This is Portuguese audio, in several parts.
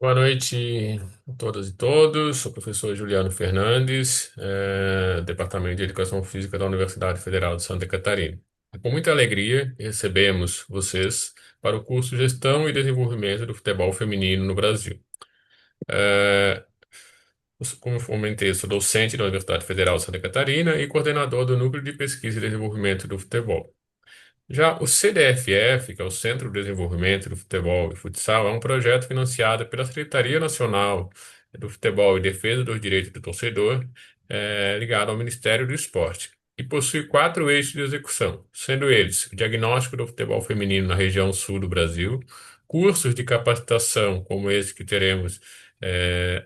Boa noite a todas e todos. Sou o professor Juliano Fernandes, Departamento de Educação Física da Universidade Federal de Santa Catarina. É com muita alegria que recebemos vocês para o curso Gestão e Desenvolvimento do Futebol Feminino no Brasil. Eh, Como eu comentei, sou docente da Universidade Federal de Santa Catarina e coordenador do Núcleo de Pesquisa e Desenvolvimento do Futebol. Já o CDFF, que é o Centro de Desenvolvimento do Futebol e Futsal, é um projeto financiado pela Secretaria Nacional do Futebol e Defesa dos Direitos do Torcedor, ligado ao Ministério do Esporte, e possui quatro eixos de execução, sendo eles o diagnóstico do futebol feminino na região sul do Brasil, cursos de capacitação como esse que teremos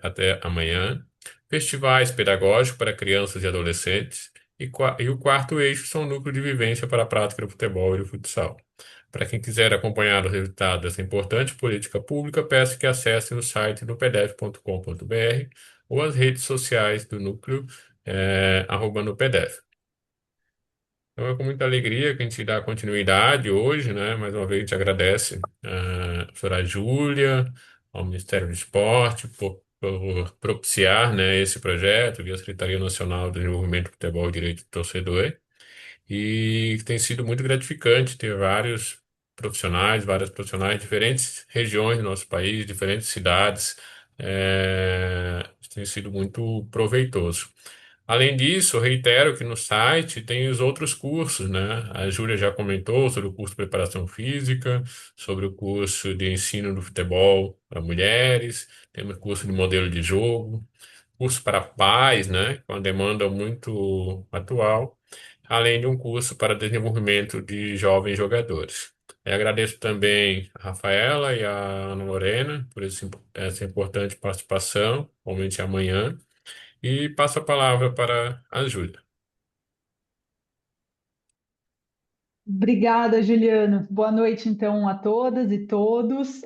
até amanhã, festivais pedagógicos para crianças e adolescentes, e o quarto eixo são o núcleo de vivência para a prática do futebol e do futsal. Para quem quiser acompanhar os resultados dessa importante política pública, peço que acesse o site do pdef.com.br ou as redes sociais do núcleo, @nupedef. Então é com muita alegria que a gente dá continuidade hoje, né? Mais uma vez a gente agradece a professora Júlia, ao Ministério do Esporte por propiciar, né, esse projeto via Secretaria Nacional de Desenvolvimento do Futebol e Direito do Torcedor. E tem sido muito gratificante ter várias profissionais de diferentes regiões do nosso país, diferentes cidades. Tem sido muito proveitoso. Além disso, eu reitero que no site tem os outros cursos, né? A Júlia já comentou sobre o curso de preparação física, sobre o curso de ensino do futebol para mulheres, temos curso de modelo de jogo, curso para pais, né? Com uma demanda muito atual, além de um curso para desenvolvimento de jovens jogadores. Eu agradeço também a Rafaela e a Ana Lorena por essa importante participação, comente amanhã, e passo a palavra para a Júlia. Obrigada, Juliano. Boa noite, então, a todas e todos.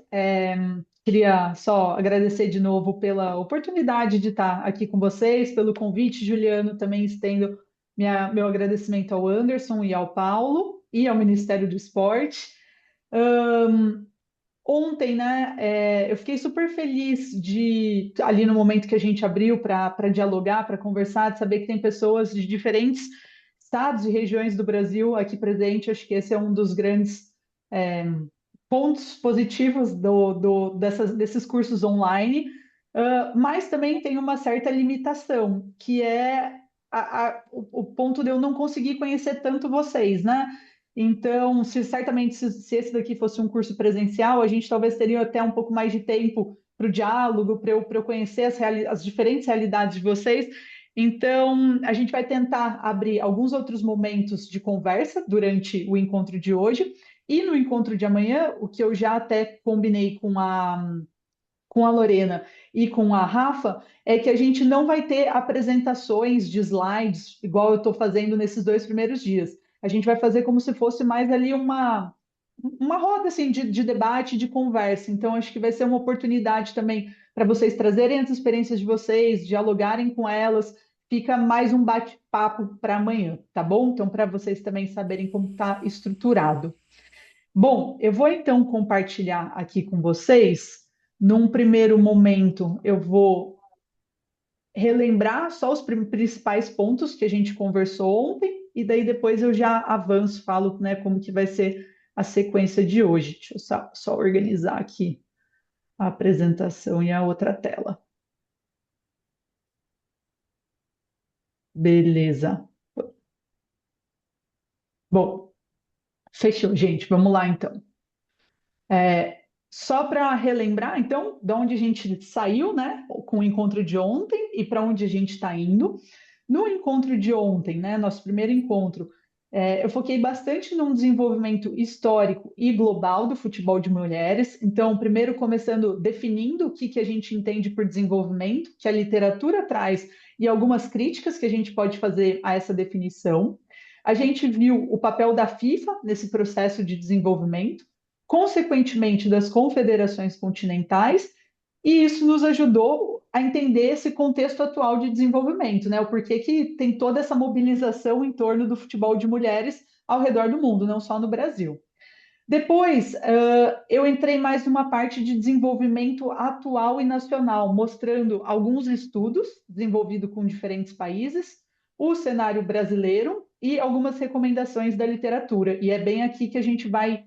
Queria só agradecer de novo pela oportunidade de estar aqui com vocês, pelo convite, Juliano. Também estendo meu agradecimento ao Anderson e ao Paulo e ao Ministério do Esporte. Ontem, né, eu fiquei super feliz ali no momento que a gente abriu para dialogar, para conversar, de saber que tem pessoas de diferentes estados e regiões do Brasil aqui presente. Acho que esse é um dos grandes é, pontos positivos desses cursos online. Mas também tem uma certa limitação, que é o ponto de eu não conseguir conhecer tanto vocês, né? Então, certamente, se esse daqui fosse um curso presencial, a gente talvez teria até um pouco mais de tempo para o diálogo, para eu conhecer as diferentes realidades de vocês. Então, a gente vai tentar abrir alguns outros momentos de conversa durante o encontro de hoje. E no encontro de amanhã, o que eu já até combinei com a Lorena e com a Rafa, é que a gente não vai ter apresentações de slides, igual eu estou fazendo nesses 2 primeiros dias. A gente vai fazer como se fosse mais ali uma roda assim, de debate, de conversa. Então, acho que vai ser uma oportunidade também para vocês trazerem as experiências de vocês, dialogarem com elas. Fica mais um bate-papo para amanhã, tá bom? Então, para vocês também saberem como está estruturado. Bom, eu vou então compartilhar aqui com vocês. Num primeiro momento, eu vou relembrar só os principais pontos que a gente conversou ontem, e daí depois eu já avanço, falo, né, como que vai ser a sequência de hoje. Deixa eu só organizar aqui a apresentação e a outra tela. Beleza. Bom, fechou, gente. Vamos lá então. Só para relembrar, então, de onde a gente saiu, né, com o encontro de ontem e para onde a gente está indo. No encontro de ontem, né, nosso primeiro encontro, eu foquei bastante num desenvolvimento histórico e global do futebol de mulheres. Então, primeiro começando definindo o que, que a gente entende por desenvolvimento, que a literatura traz, e algumas críticas que a gente pode fazer a essa definição. A gente viu o papel da FIFA nesse processo de desenvolvimento, consequentemente das confederações continentais, e isso nos ajudou a entender esse contexto atual de desenvolvimento, né? O porquê que tem toda essa mobilização em torno do futebol de mulheres ao redor do mundo, não só no Brasil. Depois, eu entrei mais numa parte de desenvolvimento atual e nacional, mostrando alguns estudos desenvolvidos com diferentes países, o cenário brasileiro e algumas recomendações da literatura. E é bem aqui que a gente vai,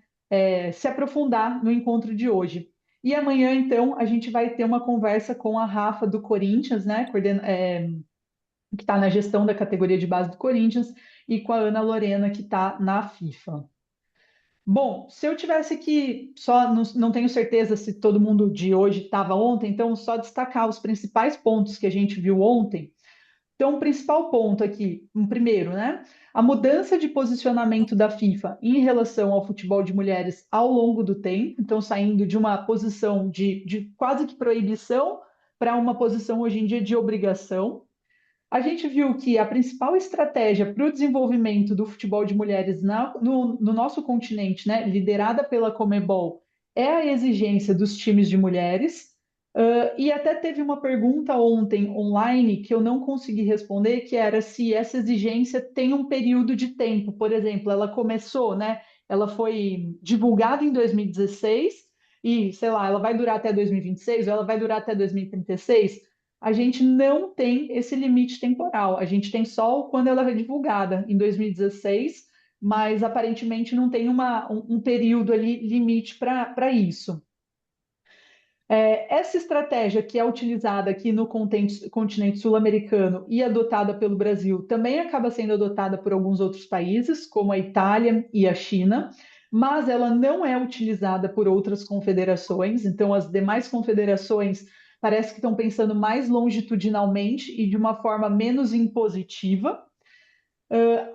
se aprofundar no encontro de hoje. E amanhã, então, a gente vai ter uma conversa com a Rafa do Corinthians, né, que está na gestão da categoria de base do Corinthians, e com a Ana Lorena, que está na FIFA. Bom, se eu tivesse que, só não tenho certeza se todo mundo de hoje estava ontem, então só destacar os principais pontos que a gente viu ontem. Então, o principal ponto aqui, um primeiro, né? A mudança de posicionamento da FIFA em relação ao futebol de mulheres ao longo do tempo, então saindo de uma posição de quase que proibição para uma posição hoje em dia de obrigação. A gente viu que a principal estratégia para o desenvolvimento do futebol de mulheres no nosso continente, né, liderada pela Comebol, é a exigência dos times de mulheres. E até teve uma pergunta ontem online que eu não consegui responder, que era se essa exigência tem um período de tempo. Por exemplo, ela começou, né? Ela foi divulgada em 2016 e, sei lá, ela vai durar até 2026 ou ela vai durar até 2036. A gente não tem esse limite temporal. A gente tem só quando ela é divulgada, em 2016, mas aparentemente não tem um período ali limite para isso. Essa estratégia que é utilizada aqui no continente sul-americano e adotada pelo Brasil também acaba sendo adotada por alguns outros países, como a Itália e a China, mas ela não é utilizada por outras confederações. Então, as demais confederações parece que estão pensando mais longitudinalmente e de uma forma menos impositiva.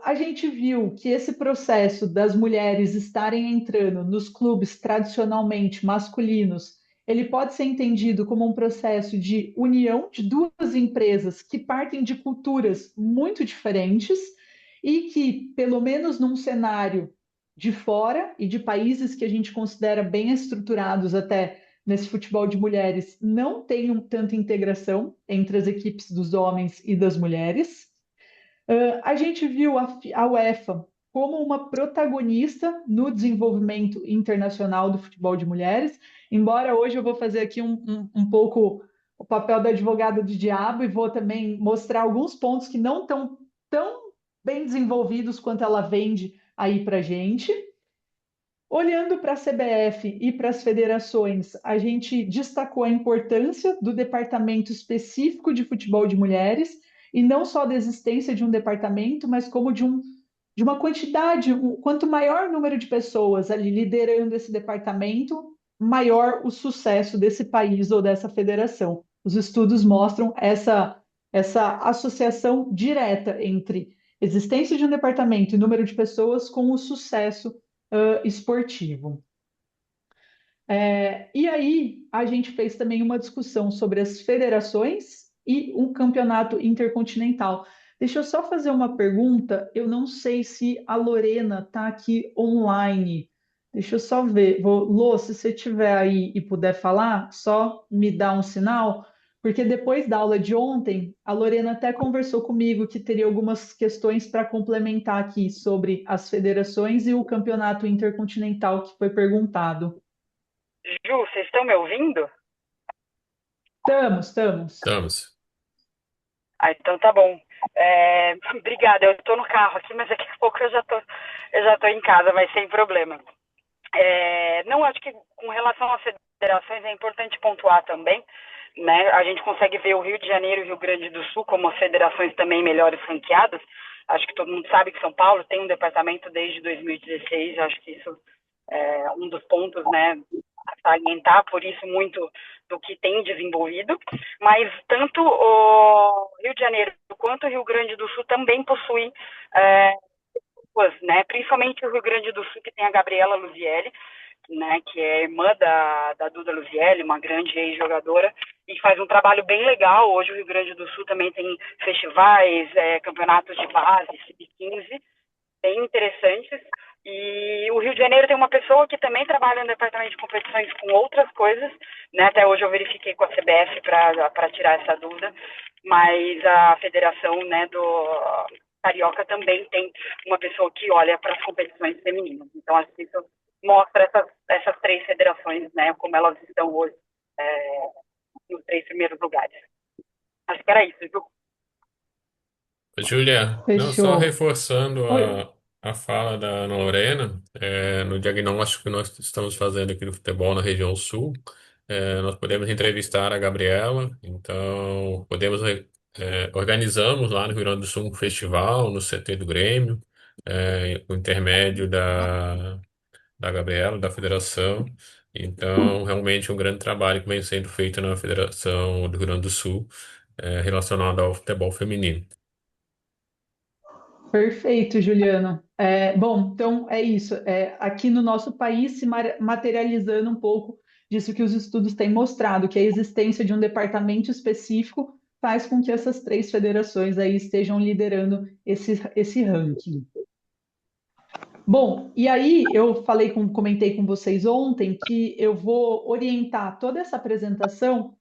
A gente viu que esse processo das mulheres estarem entrando nos clubes tradicionalmente masculinos, ele pode ser entendido como um processo de união de duas empresas que partem de culturas muito diferentes e que, pelo menos num cenário de fora e de países que a gente considera bem estruturados até nesse futebol de mulheres, não tem tanta integração entre as equipes dos homens e das mulheres. A gente viu a UEFA como uma protagonista no desenvolvimento internacional do futebol de mulheres, embora hoje eu vou fazer aqui um pouco o papel da advogada do diabo e vou também mostrar alguns pontos que não estão tão bem desenvolvidos quanto ela vende aí para gente. Olhando para a CBF e para as federações, a gente destacou a importância do departamento específico de futebol de mulheres, e não só da existência de um departamento, mas como de uma quantidade, quanto maior o número de pessoas ali liderando esse departamento, maior o sucesso desse país ou dessa federação. Os estudos mostram essa associação direta entre existência de um departamento e número de pessoas com o sucesso esportivo. E aí, a gente fez também uma discussão sobre as federações e um campeonato intercontinental. Deixa eu só fazer uma pergunta. Eu não sei se a Lorena está aqui online. Deixa eu só ver. Lô, se você estiver aí e puder falar, só me dá um sinal, porque depois da aula de ontem, a Lorena até conversou comigo que teria algumas questões para complementar aqui sobre as federações e o campeonato intercontinental que foi perguntado. Ju, vocês estão me ouvindo? Estamos, estamos. Estamos. Ah, então tá bom. Obrigada, eu estou no carro aqui, mas daqui a pouco eu já tô em casa, mas sem problema. Não, acho que com relação às federações é importante pontuar também, né? A gente consegue ver o Rio de Janeiro e o Rio Grande do Sul como as federações também melhores ranqueadas. Acho que todo mundo sabe que São Paulo tem um departamento desde 2016, acho que isso é um dos pontos, né, a salientar, por isso muito do que tem desenvolvido, mas tanto o Rio de Janeiro quanto o Rio Grande do Sul também possuem né, principalmente o Rio Grande do Sul, que tem a Gabriela Luzielli, né, que é irmã da Duda Luzielli, uma grande ex-jogadora, e faz um trabalho bem legal. Hoje o Rio Grande do Sul também tem festivais, campeonatos de base, sub-15, bem interessantes. E o Rio de Janeiro tem uma pessoa que também trabalha no departamento de competições com outras coisas, né? Até hoje eu verifiquei com a CBF para tirar essa dúvida, mas a federação, né, do Carioca também tem uma pessoa que olha para as competições femininas. Então, acho que isso mostra essas três federações, né, como elas estão hoje nos três primeiros lugares. Acho que era isso, viu? Júlia, não, só Fechou. reforçando Oi. a fala da Ana Lorena, no diagnóstico que nós estamos fazendo aqui do futebol na região sul, nós podemos entrevistar a Gabriela, então organizamos lá no Rio Grande do Sul um festival no CT do Grêmio, com intermédio da Gabriela, da federação. Então, realmente um grande trabalho que vem sendo feito na Federação do Rio Grande do Sul, relacionado ao futebol feminino. Perfeito, Juliano. Bom, então é isso. Aqui no nosso país, se materializando um pouco disso que os estudos têm mostrado, que a existência de um departamento específico faz com que essas três federações aí estejam liderando esse ranking. Bom, e aí eu comentei com vocês ontem que eu vou orientar toda essa apresentação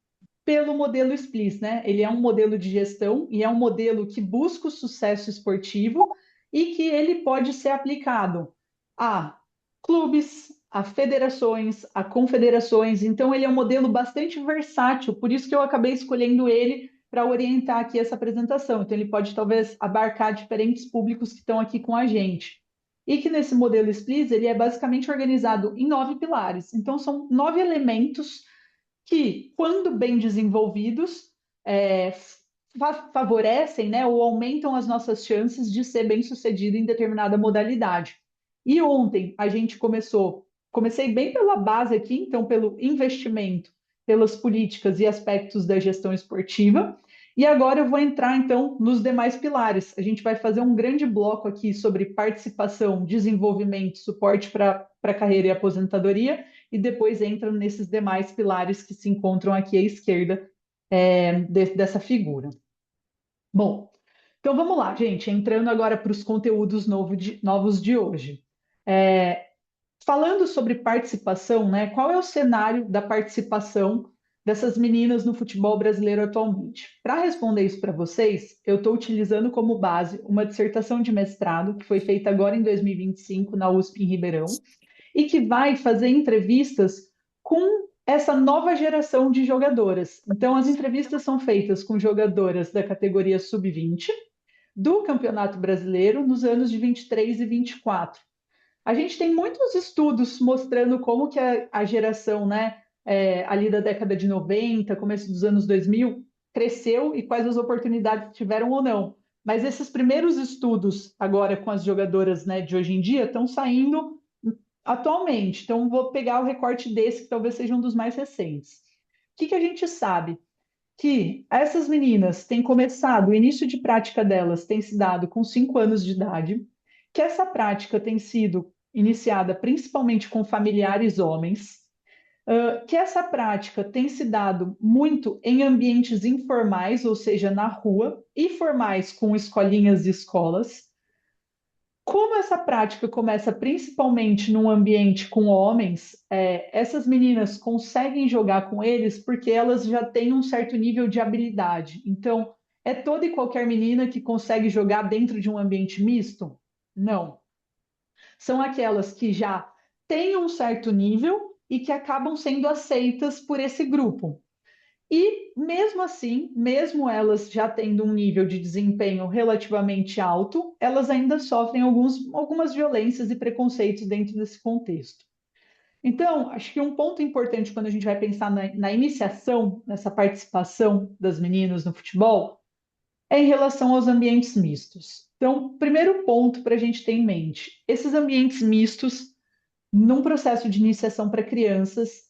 pelo modelo SPLIS, né? Ele é um modelo de gestão e é um modelo que busca o sucesso esportivo e que ele pode ser aplicado a clubes, a federações, a confederações. Então, ele é um modelo bastante versátil, por isso que eu acabei escolhendo ele para orientar aqui essa apresentação. Então, ele pode talvez abarcar diferentes públicos que estão aqui com a gente. E que nesse modelo SPLIS, ele é basicamente organizado em 9 pilares. Então, são 9 elementos que, quando bem desenvolvidos, é, favorecem, né, ou aumentam as nossas chances de ser bem-sucedido em determinada modalidade. E ontem a gente comecei bem pela base aqui, então pelo investimento, pelas políticas e aspectos da gestão esportiva. E agora eu vou entrar então nos demais pilares. A gente vai fazer um grande bloco aqui sobre participação, desenvolvimento, suporte para a carreira e aposentadoria, e depois entram nesses demais pilares que se encontram aqui à esquerda dessa figura. Bom, então vamos lá, gente, entrando agora para os conteúdos novos de hoje. Falando sobre participação, né? Qual é o cenário da participação dessas meninas no futebol brasileiro atualmente? Para responder isso para vocês, eu estou utilizando como base uma dissertação de mestrado que foi feita agora em 2025 na USP em Ribeirão e que vai fazer entrevistas com essa nova geração de jogadoras. Então, as entrevistas são feitas com jogadoras da categoria sub-20 do Campeonato Brasileiro nos anos de 23 e 24. A gente tem muitos estudos mostrando como que a geração, né, ali da década de 90, começo dos anos 2000, cresceu e quais as oportunidades tiveram ou não. Mas esses primeiros estudos, agora com as jogadoras, né, de hoje em dia, estão saindo atualmente. Então, vou pegar o recorte desse, que talvez seja um dos mais recentes. O que a gente sabe? Que essas meninas têm começado, o início de prática delas tem se dado com 5 anos de idade, que essa prática tem sido iniciada principalmente com familiares homens, que essa prática tem se dado muito em ambientes informais, ou seja, na rua, e formais com escolinhas e escolas. Como essa prática começa principalmente num ambiente com homens, essas meninas conseguem jogar com eles porque elas já têm um certo nível de habilidade. Então, é toda e qualquer menina que consegue jogar dentro de um ambiente misto? Não. São aquelas que já têm um certo nível e que acabam sendo aceitas por esse grupo. E mesmo assim, mesmo elas já tendo um nível de desempenho relativamente alto, elas ainda sofrem algumas violências e preconceitos dentro desse contexto. Então, acho que um ponto importante quando a gente vai pensar na iniciação, nessa participação das meninas no futebol, é em relação aos ambientes mistos. Então, primeiro ponto para a gente ter em mente: esses ambientes mistos, num processo de iniciação para crianças,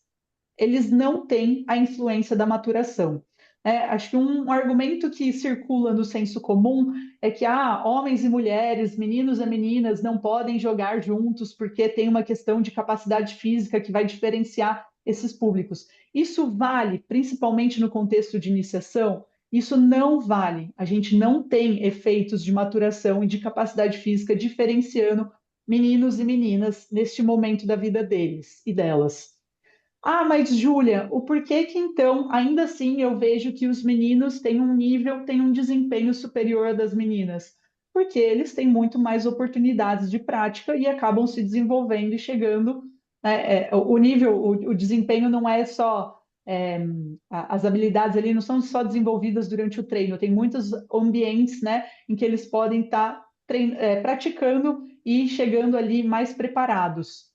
eles não têm a influência da maturação. Acho que um argumento que circula no senso comum é que homens e mulheres, meninos e meninas não podem jogar juntos porque tem uma questão de capacidade física que vai diferenciar esses públicos. Isso vale principalmente no contexto de iniciação? Isso não vale. A gente não tem efeitos de maturação e de capacidade física diferenciando meninos e meninas neste momento da vida deles e delas. Mas Júlia, o porquê que então, ainda assim, eu vejo que os meninos têm um nível, têm um desempenho superior ao das meninas? Porque eles têm muito mais oportunidades de prática e acabam se desenvolvendo e chegando né? O nível, o desempenho não é só as habilidades ali não são só desenvolvidas durante o treino, tem muitos ambientes, né, em que eles podem estar praticando e chegando ali mais preparados.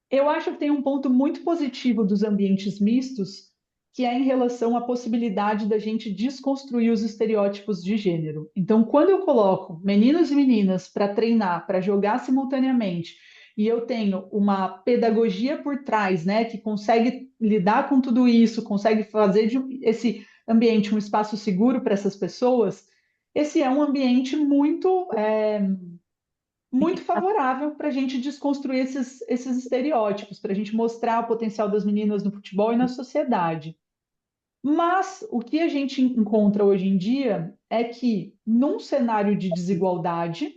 Eu acho que tem um ponto muito positivo dos ambientes mistos, que é em relação à possibilidade da gente desconstruir os estereótipos de gênero. Então, quando eu coloco meninos e meninas para treinar, para jogar simultaneamente, e eu tenho uma pedagogia por trás, né, que consegue lidar com tudo isso, consegue fazer esse ambiente um espaço seguro para essas pessoas, esse é um ambiente muito favorável para a gente desconstruir esses estereótipos, para a gente mostrar o potencial das meninas no futebol e na sociedade. Mas o que a gente encontra hoje em dia é que, num cenário de desigualdade,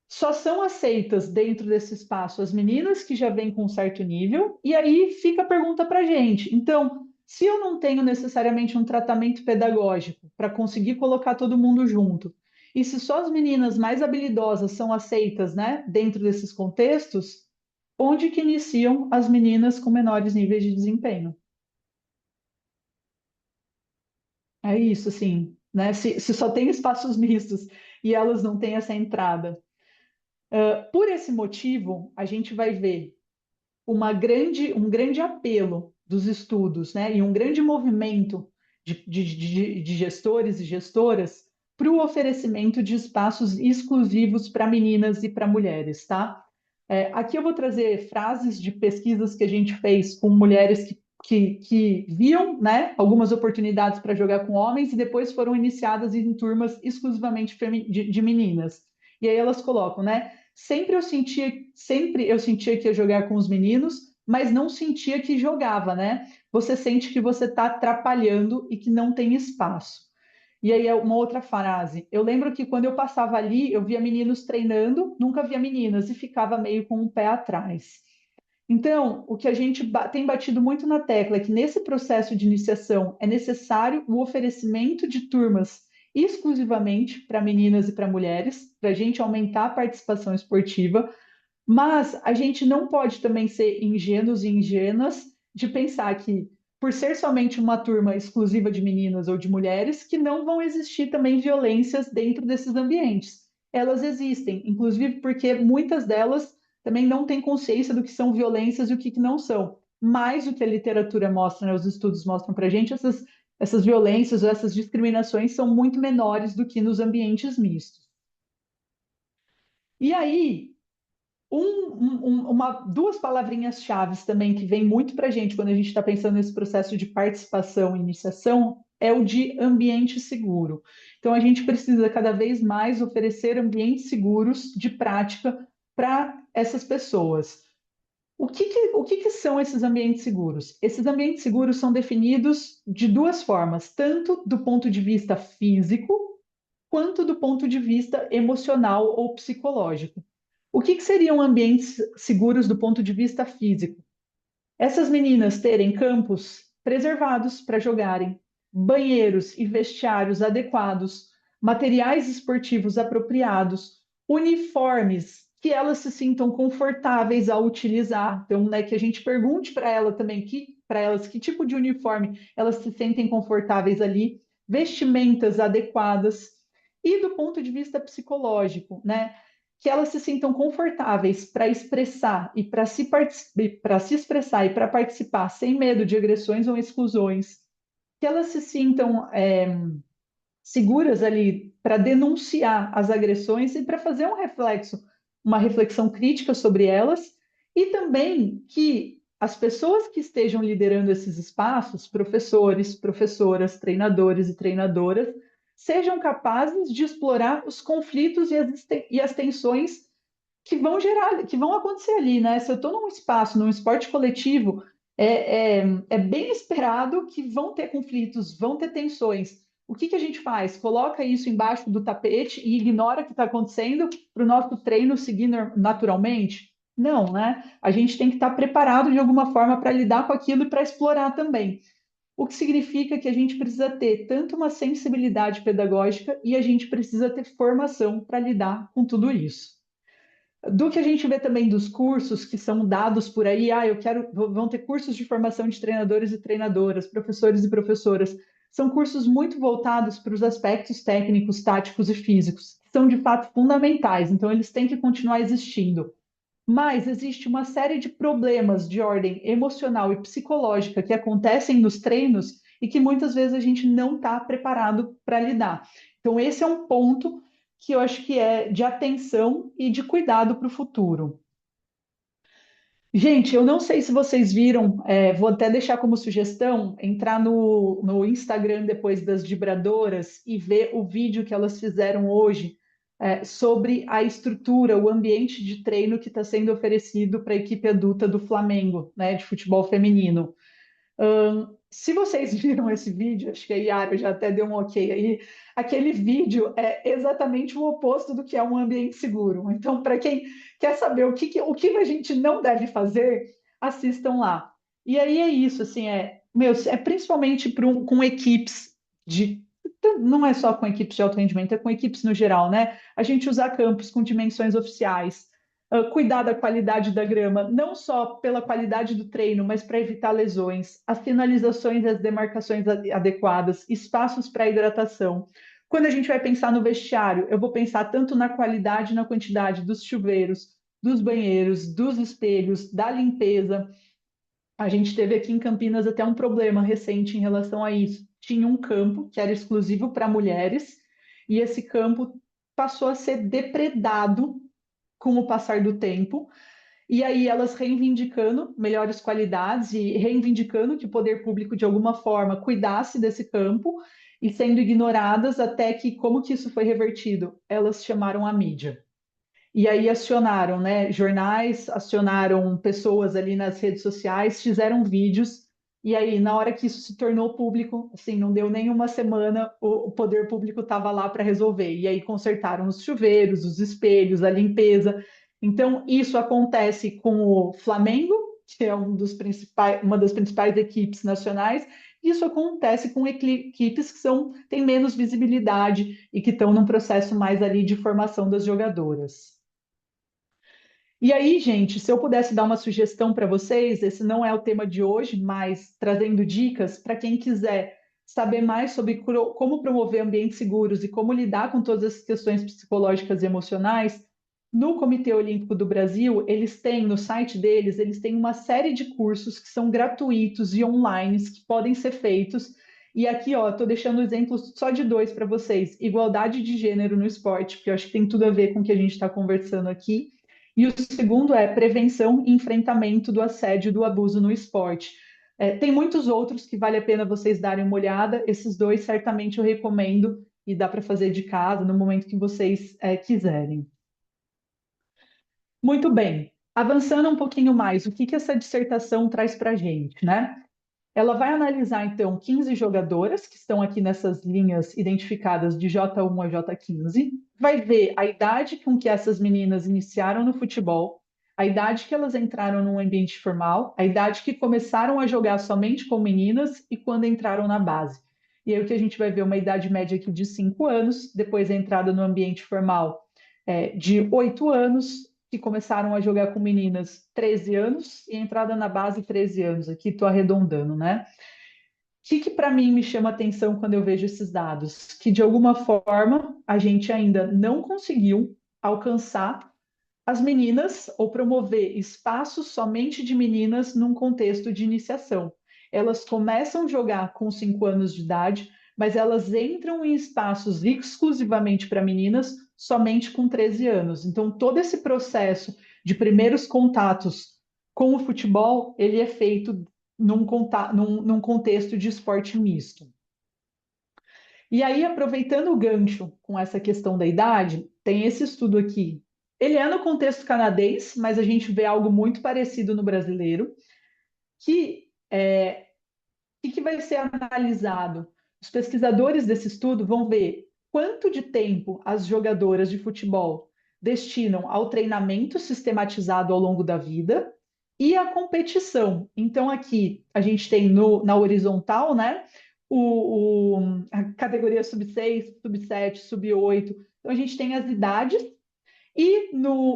só são aceitas dentro desse espaço as meninas que já vêm com um certo nível, e aí fica a pergunta para a gente. Então, se eu não tenho necessariamente um tratamento pedagógico para conseguir colocar todo mundo junto, e se só as meninas mais habilidosas são aceitas, né, dentro desses contextos, onde que iniciam as meninas com menores níveis de desempenho? É isso, assim, né? Se só tem espaços mistos e elas não têm essa entrada. Por esse motivo, a gente vai ver um grande apelo dos estudos, né, e um grande movimento de gestores e gestoras para o oferecimento de espaços exclusivos para meninas e para mulheres, tá? Aqui eu vou trazer frases de pesquisas que a gente fez com mulheres que viam, né, algumas oportunidades para jogar com homens e depois foram iniciadas em turmas exclusivamente de meninas. E aí elas colocam, né? Sempre eu sentia que ia jogar com os meninos, mas não sentia que jogava, né? Você sente que você está atrapalhando e que não tem espaço. E aí é uma outra frase. Eu lembro que quando eu passava ali, eu via meninos treinando, nunca via meninas e ficava meio com o pé atrás. Então, o que a gente tem batido muito na tecla é que nesse processo de iniciação é necessário o oferecimento de turmas exclusivamente para meninas e para mulheres, para a gente aumentar a participação esportiva, mas a gente não pode também ser ingênuos e ingênuas de pensar que, por ser somente uma turma exclusiva de meninas ou de mulheres, que não vão existir também violências dentro desses ambientes. Elas existem, inclusive porque muitas delas também não têm consciência do que são violências e o que não são. Mas o que a literatura mostra, né, os estudos mostram para a gente, essas violências ou essas discriminações são muito menores do que nos ambientes mistos. E aí, duas palavrinhas-chave também que vem muito para a gente quando a gente está pensando nesse processo de participação e iniciação é o de ambiente seguro. Então, a gente precisa cada vez mais oferecer ambientes seguros de prática para essas pessoas. O que são esses ambientes seguros? Esses ambientes seguros são definidos de duas formas, tanto do ponto de vista físico, quanto do ponto de vista emocional ou psicológico. O que seriam ambientes seguros do ponto de vista físico? Essas meninas terem campos preservados para jogarem, banheiros e vestiários adequados, materiais esportivos apropriados, uniformes que elas se sintam confortáveis ao utilizar. Então, né, que a gente pergunte para ela também para elas que tipo de uniforme elas se sentem confortáveis ali, vestimentas adequadas e do ponto de vista psicológico, né? Que elas se sintam confortáveis para expressar e para se expressar e para participar sem medo de agressões ou exclusões, que elas se sintam seguras ali para denunciar as agressões e para fazer uma reflexão crítica sobre elas, e também que as pessoas que estejam liderando esses espaços, professores, professoras, treinadores e treinadoras, sejam capazes de explorar os conflitos e as tensões que vão acontecer ali, né? Se eu estou num espaço, num esporte coletivo, é bem esperado que vão ter conflitos, vão ter tensões. O que a gente faz? Coloca isso embaixo do tapete e ignora o que está acontecendo para o nosso treino seguir naturalmente? Não, né? A gente tem que estar preparado de alguma forma para lidar com aquilo e para explorar também. O que significa que a gente precisa ter tanto uma sensibilidade pedagógica e a gente precisa ter formação para lidar com tudo isso. Do que a gente vê também dos cursos que são dados por aí, vão ter cursos de formação de treinadores e treinadoras, professores e professoras. São cursos muito voltados para os aspectos técnicos, táticos e físicos, que são de fato fundamentais, então eles têm que continuar existindo. Mas existe uma série de problemas de ordem emocional e psicológica que acontecem nos treinos e que muitas vezes a gente não está preparado para lidar. Então, esse é um ponto que eu acho que é de atenção e de cuidado para o futuro. Gente, eu não sei se vocês viram, vou até deixar como sugestão entrar no Instagram depois das vibradoras e ver o vídeo que elas fizeram hoje, sobre a estrutura, o ambiente de treino que está sendo oferecido para a equipe adulta do Flamengo, né, de futebol feminino. Se vocês viram esse vídeo, acho que a Yara já até deu um ok aí, aquele vídeo é exatamente o oposto do que é um ambiente seguro. Então, para quem quer saber o que a gente não deve fazer, assistam lá. E aí é isso, assim, é principalmente com equipes de. Não é só com equipes de alto rendimento, é com equipes no geral, né? A gente usar campos com dimensões oficiais, cuidar da qualidade da grama, não só pela qualidade do treino, mas para evitar lesões, as finalizações e as demarcações adequadas, espaços para hidratação. Quando a gente vai pensar no vestiário, eu vou pensar tanto na qualidade e na quantidade dos chuveiros, dos banheiros, dos espelhos, da limpeza. A gente teve aqui em Campinas até um problema recente em relação a isso. Tinha um campo que era exclusivo para mulheres, e esse campo passou a ser depredado com o passar do tempo, e aí elas reivindicando melhores qualidades e reivindicando que o poder público, de alguma forma, cuidasse desse campo e sendo ignoradas até que, como que isso foi revertido? Elas chamaram a mídia. E aí acionaram, né, jornais, acionaram pessoas ali nas redes sociais, fizeram vídeos, e aí, na hora que isso se tornou público, assim, não deu nem uma semana, o poder público estava lá para resolver. E aí consertaram os chuveiros, os espelhos, a limpeza. Então, isso acontece com o Flamengo, que é uma das principais equipes nacionais. Isso acontece com equipes que têm menos visibilidade e que estão num processo mais ali de formação das jogadoras. E aí, gente, se eu pudesse dar uma sugestão para vocês, esse não é o tema de hoje, mas trazendo dicas para quem quiser saber mais sobre como promover ambientes seguros e como lidar com todas as questões psicológicas e emocionais, no Comitê Olímpico do Brasil, eles têm no site deles, eles têm uma série de cursos que são gratuitos e online que podem ser feitos. E aqui, ó, estou deixando exemplos só de dois para vocês: igualdade de gênero no esporte, porque eu acho que tem tudo a ver com o que a gente está conversando aqui, e o segundo é prevenção e enfrentamento do assédio e do abuso no esporte. Tem muitos outros que vale a pena vocês darem uma olhada. Esses dois certamente eu recomendo e dá para fazer de casa no momento que vocês quiserem. Muito bem. Avançando um pouquinho mais, o que que essa dissertação traz para a gente, né? Ela vai analisar, então, 15 jogadoras que estão aqui nessas linhas identificadas de J1 a J15, vai ver a idade com que essas meninas iniciaram no futebol, a idade que elas entraram no ambiente formal, a idade que começaram a jogar somente com meninas e quando entraram na base. E aí o que a gente vai ver uma idade média aqui de 5 anos, depois a entrada no ambiente formal de 8 anos, que começaram a jogar com meninas 13 anos e entrada na base 13 anos. Aqui estou arredondando, né? O que para mim me chama atenção quando eu vejo esses dados? Que de alguma forma a gente ainda não conseguiu alcançar as meninas ou promover espaços somente de meninas num contexto de iniciação. Elas começam a jogar com 5 anos de idade, mas elas entram em espaços exclusivamente para meninas somente com 13 anos. Então, todo esse processo de primeiros contatos com o futebol, ele é feito num contexto de esporte misto. E aí, aproveitando o gancho com essa questão da idade, tem esse estudo aqui. Ele é no contexto canadense, mas a gente vê algo muito parecido no brasileiro, que que vai ser analisado? Os pesquisadores desse estudo vão ver quanto de tempo as jogadoras de futebol destinam ao treinamento sistematizado ao longo da vida e à competição. Então, aqui a gente tem na horizontal, né? A categoria sub-6, sub-7, sub-8. Então, a gente tem as idades E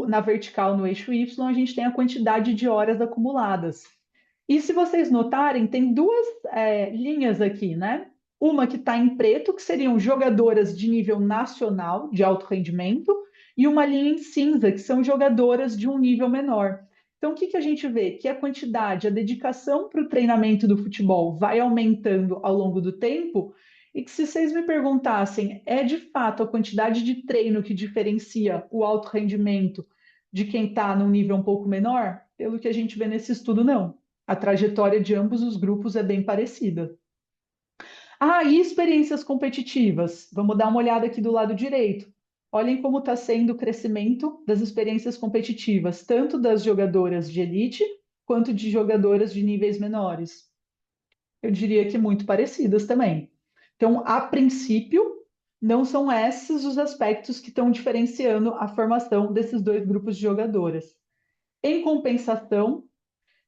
na vertical, no eixo Y, a gente tem a quantidade de horas acumuladas. E se vocês notarem, tem duas linhas aqui, né? Uma que está em preto, que seriam jogadoras de nível nacional, de alto rendimento, e uma linha em cinza, que são jogadoras de um nível menor. Então, o que que a gente vê? Que a quantidade, a dedicação para o treinamento do futebol vai aumentando ao longo do tempo, e que se vocês me perguntassem, é de fato a quantidade de treino que diferencia o alto rendimento de quem está num nível um pouco menor? Pelo que a gente vê nesse estudo, não. A trajetória de ambos os grupos é bem parecida. Ah, e experiências competitivas? Vamos dar uma olhada aqui do lado direito. Olhem como está sendo o crescimento das experiências competitivas, tanto das jogadoras de elite quanto de jogadoras de níveis menores. Eu diria que muito parecidas também. Então, a princípio, não são esses os aspectos que estão diferenciando a formação desses dois grupos de jogadoras. Em compensação,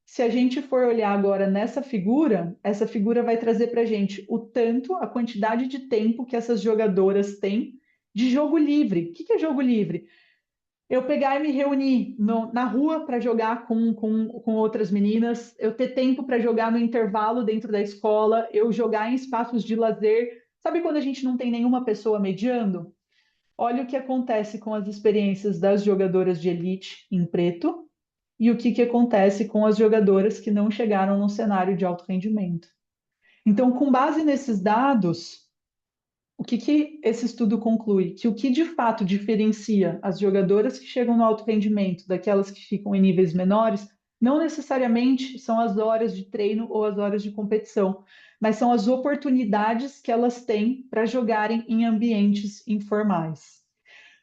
se a gente for olhar agora nessa figura, essa figura vai trazer para a gente o tanto, a quantidade de tempo que essas jogadoras têm de jogo livre. O que é jogo livre? Eu pegar e me reunir na rua para jogar com outras meninas, eu ter tempo para jogar no intervalo dentro da escola, eu jogar em espaços de lazer. Sabe quando a gente não tem nenhuma pessoa mediando? Olha o que acontece com as experiências das jogadoras de elite em preto e o que que acontece com as jogadoras que não chegaram no cenário de alto rendimento. Então, com base nesses dados, o que que esse estudo conclui? Que o que de fato diferencia as jogadoras que chegam no alto rendimento daquelas que ficam em níveis menores não necessariamente são as horas de treino ou as horas de competição, mas são as oportunidades que elas têm para jogarem em ambientes informais.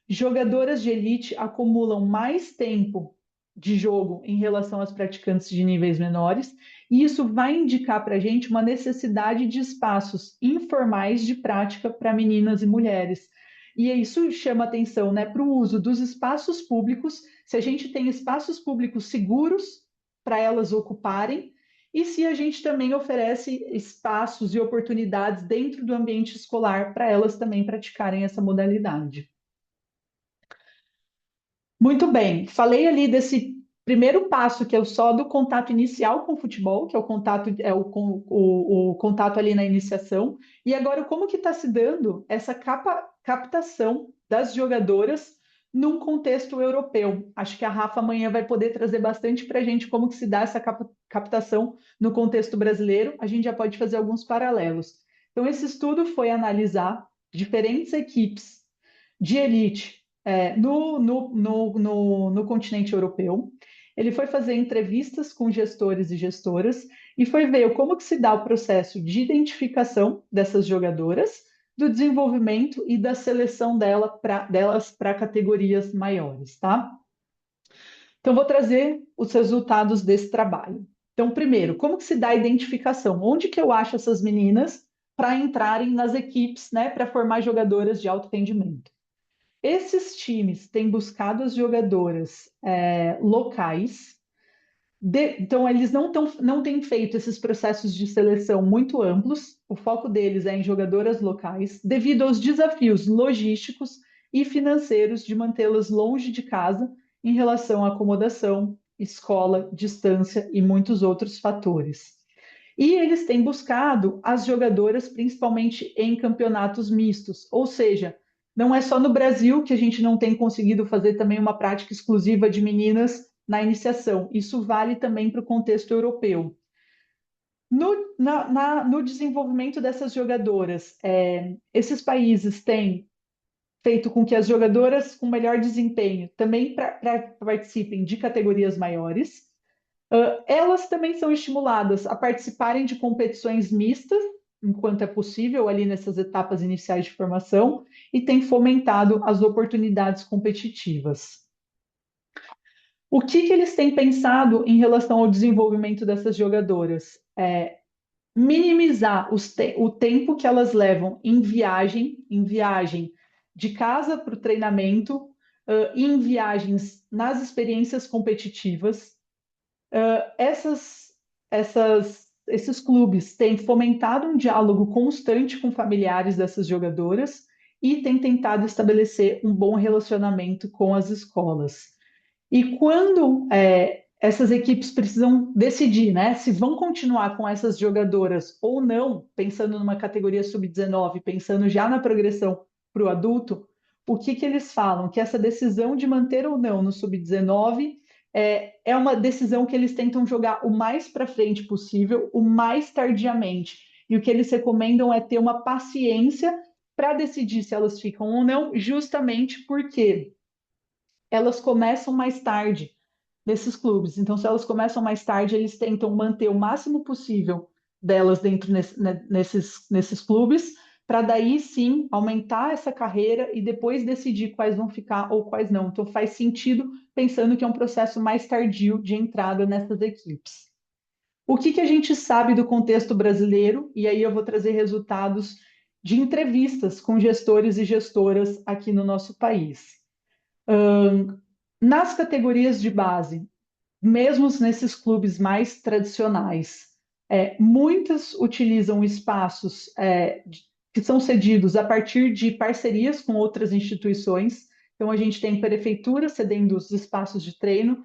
Jogadoras de elite acumulam mais tempo de jogo em relação às praticantes de níveis menores, e isso vai indicar para a gente uma necessidade de espaços informais de prática para meninas e mulheres. E isso chama atenção, né, para o uso dos espaços públicos, se a gente tem espaços públicos seguros para elas ocuparem, e se a gente também oferece espaços e oportunidades dentro do ambiente escolar para elas também praticarem essa modalidade. Muito bem, falei ali desse primeiro passo, que é o só do contato inicial com o futebol, que é o contato, o contato ali na iniciação, e agora como que está se dando essa captação das jogadoras num contexto europeu. Acho que a Rafa amanhã vai poder trazer bastante para a gente como que se dá essa captação no contexto brasileiro, a gente já pode fazer alguns paralelos. Então, esse estudo foi analisar diferentes equipes de elite no continente europeu. Ele foi fazer entrevistas com gestores e gestoras e foi ver como que se dá o processo de identificação dessas jogadoras, do desenvolvimento e da seleção delas para categorias maiores, tá? Então, vou trazer os resultados desse trabalho. Então, primeiro, como que se dá a identificação? Onde que eu acho essas meninas para entrarem nas equipes, né, para formar jogadoras de alto rendimento? Esses times têm buscado as jogadoras locais, então eles não têm feito esses processos de seleção muito amplos, o foco deles é em jogadoras locais, devido aos desafios logísticos e financeiros de mantê-las longe de casa em relação à acomodação, escola, distância e muitos outros fatores. E eles têm buscado as jogadoras principalmente em campeonatos mistos, ou seja, não é só no Brasil que a gente não tem conseguido fazer também uma prática exclusiva de meninas na iniciação. Isso vale também para o contexto europeu. No desenvolvimento dessas jogadoras, esses países têm feito com que as jogadoras com melhor desempenho também participem de categorias maiores. Elas também são estimuladas a participarem de competições mistas, enquanto é possível, ali nessas etapas iniciais de formação, e tem fomentado as oportunidades competitivas. O que eles têm pensado em relação ao desenvolvimento dessas jogadoras? Minimizar o tempo que elas levam em viagem de casa para o treinamento, em viagens nas experiências competitivas. Esses clubes têm fomentado um diálogo constante com familiares dessas jogadoras e tem tentado estabelecer um bom relacionamento com as escolas. E quando essas equipes precisam decidir, né, se vão continuar com essas jogadoras ou não, pensando numa categoria sub-19, pensando já na progressão para o adulto, o que eles falam? Que essa decisão de manter ou não no sub-19 é uma decisão que eles tentam jogar o mais para frente possível, o mais tardiamente. E o que eles recomendam é ter uma paciência para decidir se elas ficam ou não, justamente porque elas começam mais tarde nesses clubes. Então, se elas começam mais tarde, eles tentam manter o máximo possível delas dentro nesses clubes, para daí sim aumentar essa carreira e depois decidir quais vão ficar ou quais não. Então, faz sentido pensando que é um processo mais tardio de entrada nessas equipes. O que a gente sabe do contexto brasileiro? E aí eu vou trazer resultados de entrevistas com gestores e gestoras aqui no nosso país. Nas categorias de base, mesmo nesses clubes mais tradicionais, muitas utilizam espaços que são cedidos a partir de parcerias com outras instituições. Então, a gente tem prefeitura cedendo os espaços de treino.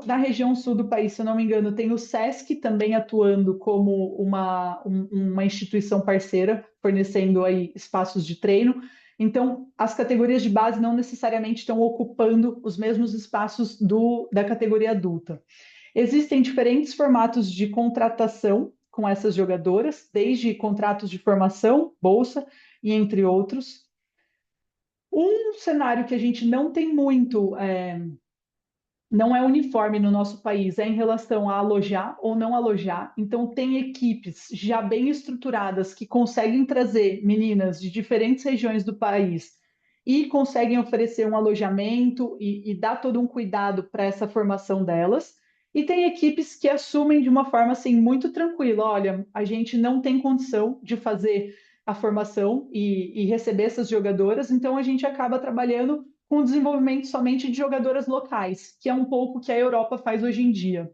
Na região sul do país, se eu não me engano, tem o SESC também atuando como uma instituição parceira, fornecendo aí espaços de treino. Então, as categorias de base não necessariamente estão ocupando os mesmos espaços da categoria adulta. Existem diferentes formatos de contratação com essas jogadoras, desde contratos de formação, bolsa e entre outros. Um cenário que a gente não tem muito, não é uniforme no nosso país, é em relação a alojar ou não alojar. Então, tem equipes já bem estruturadas que conseguem trazer meninas de diferentes regiões do país e conseguem oferecer um alojamento e dar todo um cuidado para essa formação delas. E tem equipes que assumem de uma forma assim muito tranquila: olha, a gente não tem condição de fazer a formação e receber essas jogadoras, então a gente acaba trabalhando com o desenvolvimento somente de jogadoras locais, que é um pouco o que a Europa faz hoje em dia.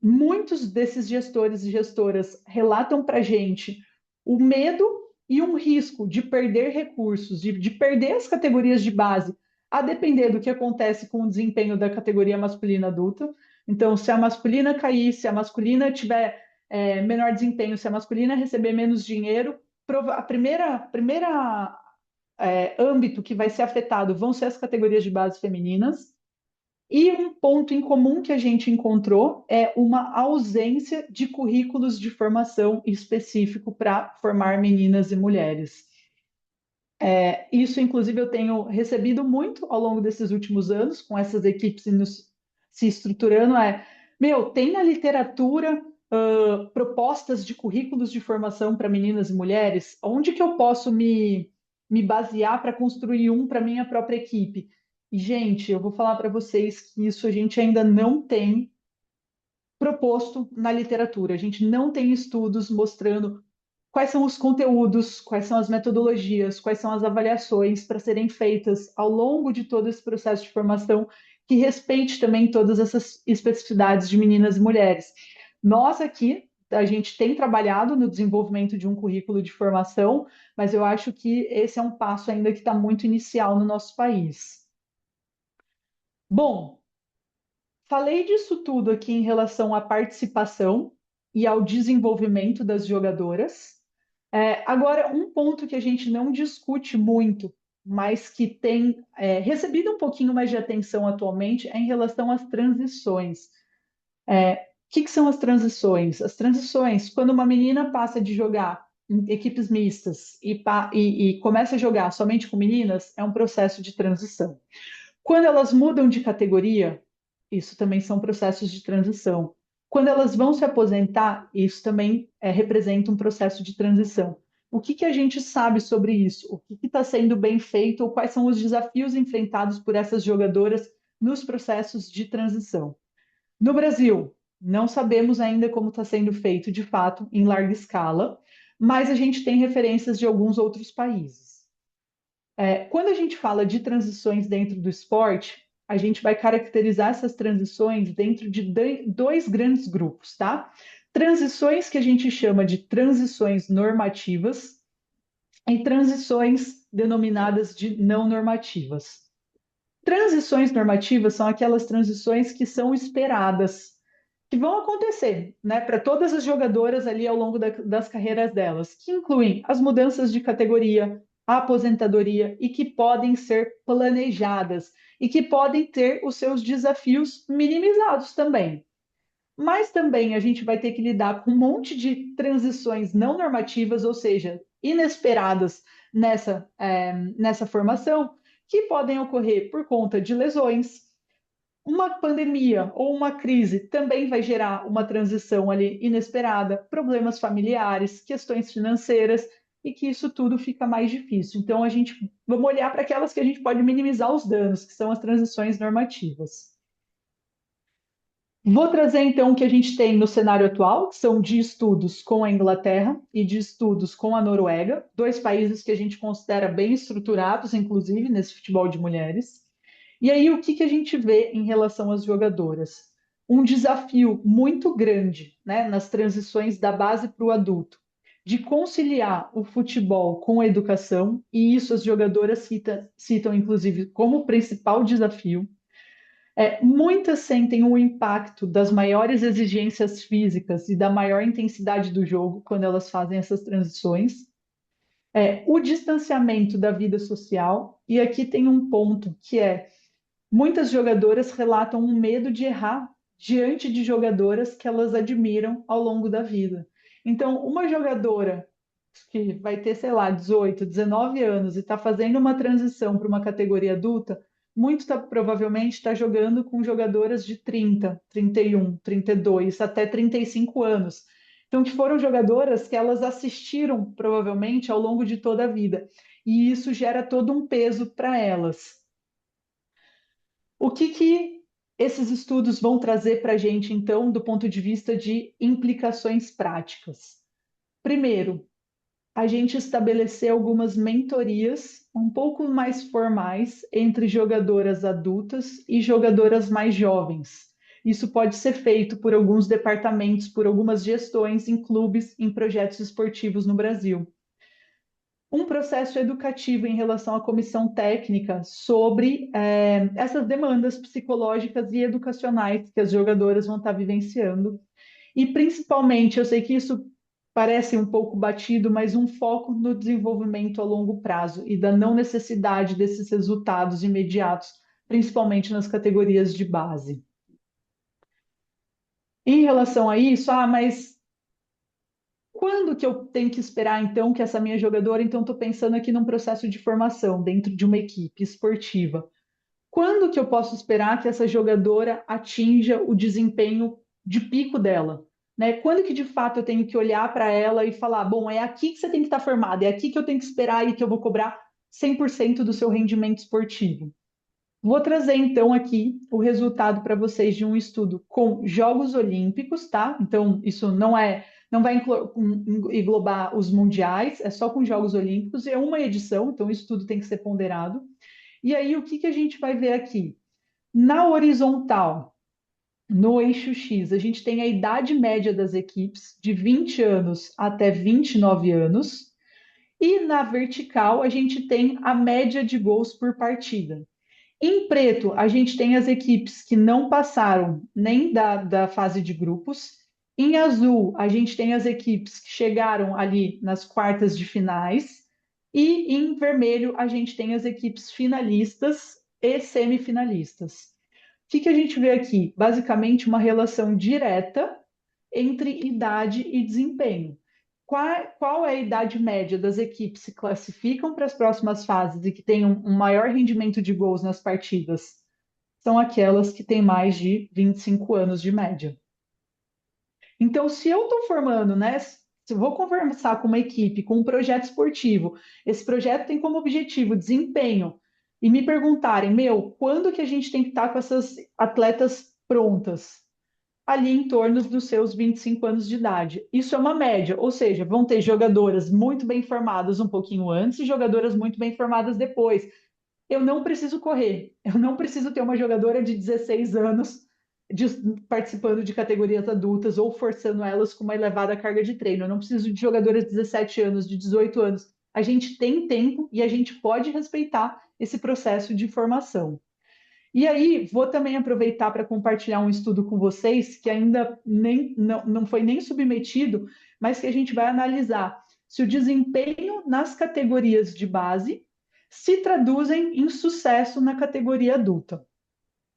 Muitos desses gestores e gestoras relatam para a gente o medo e um risco de perder recursos, de perder as categorias de base, a depender do que acontece com o desempenho da categoria masculina adulta. Então, se a masculina cair, se a masculina tiver menor desempenho, se a masculina receber menos dinheiro, a primeira âmbito que vai ser afetado vão ser as categorias de base femininas. E um ponto em comum que a gente encontrou é uma ausência de currículos de formação específico para formar meninas e mulheres. Isso, inclusive, eu tenho recebido muito ao longo desses últimos anos, com essas equipes se estruturando. Tem na literatura propostas de currículos de formação para meninas e mulheres? Onde que eu posso me basear para construir um para minha própria equipe? E, gente, eu vou falar para vocês que isso a gente ainda não tem proposto na literatura. A gente não tem estudos mostrando quais são os conteúdos, quais são as metodologias, quais são as avaliações para serem feitas ao longo de todo esse processo de formação, que respeite também todas essas especificidades de meninas e mulheres. Nós aqui, a gente tem trabalhado no desenvolvimento de um currículo de formação, mas eu acho que esse é um passo ainda que está muito inicial no nosso país. Bom, falei disso tudo aqui em relação à participação e ao desenvolvimento das jogadoras. Agora, um ponto que a gente não discute muito, mas que tem recebido um pouquinho mais de atenção atualmente, é em relação às transições. O que são as transições? As transições, quando uma menina passa de jogar em equipes mistas e começa a jogar somente com meninas, é um processo de transição. Quando elas mudam de categoria, isso também são processos de transição. Quando elas vão se aposentar, isso também representa um processo de transição. O que a gente sabe sobre isso? O que está sendo bem feito ou quais são os desafios enfrentados por essas jogadoras nos processos de transição? No Brasil, não sabemos ainda como está sendo feito de fato em larga escala, mas a gente tem referências de alguns outros países. Quando a gente fala de transições dentro do esporte, a gente vai caracterizar essas transições dentro de dois grandes grupos, tá? Transições que a gente chama de transições normativas e transições denominadas de não normativas. Transições normativas são aquelas transições que são esperadas, que vão acontecer, né, para todas as jogadoras ali ao longo das carreiras delas, que incluem as mudanças de categoria, a aposentadoria e que podem ser planejadas e que podem ter os seus desafios minimizados também. Mas também a gente vai ter que lidar com um monte de transições não normativas, ou seja, inesperadas nessa formação, que podem ocorrer por conta de lesões. Uma pandemia ou uma crise também vai gerar uma transição ali inesperada, problemas familiares, questões financeiras, e que isso tudo fica mais difícil. Então, vamos olhar para aquelas que a gente pode minimizar os danos, que são as transições normativas. Vou trazer então o que a gente tem no cenário atual, que são de estudos com a Inglaterra e de estudos com a Noruega, dois países que a gente considera bem estruturados, inclusive, nesse futebol de mulheres. E aí, o que a gente vê em relação às jogadoras? Um desafio muito grande, né, nas transições da base para o adulto, de conciliar o futebol com a educação, e isso as jogadoras citam inclusive, como principal desafio. Muitas sentem o impacto das maiores exigências físicas e da maior intensidade do jogo quando elas fazem essas transições. O distanciamento da vida social, e aqui tem um ponto que muitas jogadoras relatam um medo de errar diante de jogadoras que elas admiram ao longo da vida. Então, uma jogadora que vai ter, sei lá, 18, 19 anos e está fazendo uma transição para uma categoria adulta, provavelmente está jogando com jogadoras de 30, 31, 32, até 35 anos. Então, que foram jogadoras que elas assistiram provavelmente ao longo de toda a vida. E isso gera todo um peso para elas. O que esses estudos vão trazer para a gente, então, do ponto de vista de implicações práticas? Primeiro, a gente estabeleceu algumas mentorias um pouco mais formais entre jogadoras adultas e jogadoras mais jovens. Isso pode ser feito por alguns departamentos, por algumas gestões em clubes, em projetos esportivos no Brasil. Um processo educativo em relação à comissão técnica sobre essas demandas psicológicas e educacionais que as jogadoras vão estar vivenciando. E, principalmente, eu sei que isso parece um pouco batido, mas um foco no desenvolvimento a longo prazo e da não necessidade desses resultados imediatos, principalmente nas categorias de base. Em relação a isso, mas quando que eu tenho que esperar, então, que essa minha jogadora, então, estou pensando aqui num processo de formação dentro de uma equipe esportiva. Quando que eu posso esperar que essa jogadora atinja o desempenho de pico dela? Né? Quando que, de fato, eu tenho que olhar para ela e falar, bom, é aqui que você tem que estar formada, é aqui que eu tenho que esperar e que eu vou cobrar 100% do seu rendimento esportivo. Vou trazer, então, aqui o resultado para vocês de um estudo com Jogos Olímpicos, tá? Então, isso não vai englobar os mundiais, é só com Jogos Olímpicos, é uma edição, então isso tudo tem que ser ponderado. E aí, o que a gente vai ver aqui? Na horizontal, no eixo X, a gente tem a idade média das equipes, de 20 anos até 29 anos, e na vertical, a gente tem a média de gols por partida. Em preto, a gente tem as equipes que não passaram nem da fase de grupos. Em azul, a gente tem as equipes que chegaram ali nas quartas de finais. E em vermelho, a gente tem as equipes finalistas e semifinalistas. O que a gente vê aqui? Basicamente, uma relação direta entre idade e desempenho. Qual é a idade média das equipes que se classificam para as próximas fases e que têm um maior rendimento de gols nas partidas? São aquelas que têm mais de 25 anos de média. Então, se eu estou formando, né? Se eu vou conversar com uma equipe, com um projeto esportivo, esse projeto tem como objetivo desempenho, e me perguntarem, quando que a gente tem que estar com essas atletas prontas? Ali em torno dos seus 25 anos de idade. Isso é uma média, ou seja, vão ter jogadoras muito bem formadas um pouquinho antes e jogadoras muito bem formadas depois. Eu não preciso correr, eu não preciso ter uma jogadora de 16 anos participando de categorias adultas ou forçando elas com uma elevada carga de treino. Eu não preciso de jogadoras de 17 anos, de 18 anos. a gente tem tempo e a gente pode respeitar esse processo de formação. E aí, vou também aproveitar para compartilhar um estudo com vocês que ainda não foi nem submetido, mas que a gente vai analisar se o desempenho nas categorias de base se traduzem em sucesso na categoria adulta.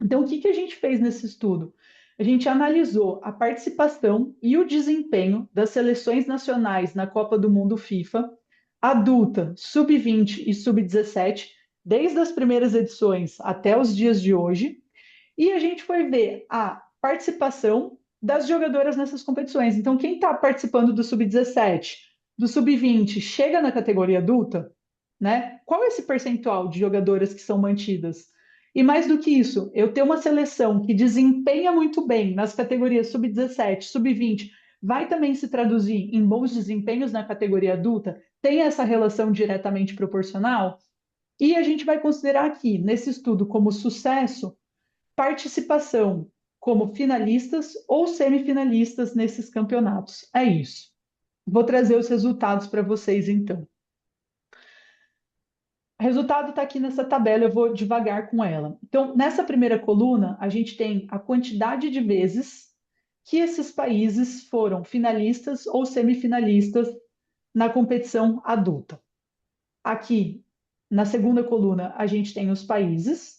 Então, o que que a gente fez nesse estudo? A gente analisou a participação e o desempenho das seleções nacionais na Copa do Mundo FIFA, adulta, sub-20 e sub-17, desde as primeiras edições até os dias de hoje, e a gente foi ver a participação das jogadoras nessas competições. Então, quem está participando do sub-17, do sub-20, chega na categoria adulta, né? Qual é esse percentual de jogadoras que são mantidas? E mais do que isso, eu ter uma seleção que desempenha muito bem nas categorias sub-17, sub-20, vai também se traduzir em bons desempenhos na categoria adulta? Tem essa relação diretamente proporcional? E a gente vai considerar aqui, nesse estudo, como sucesso, participação como finalistas ou semifinalistas nesses campeonatos. É isso. Vou trazer os resultados para vocês, então. O resultado está aqui nessa tabela, eu vou devagar com ela. Então, nessa primeira coluna, a gente tem a quantidade de vezes que esses países foram finalistas ou semifinalistas na competição adulta. Aqui, na segunda coluna, a gente tem os países.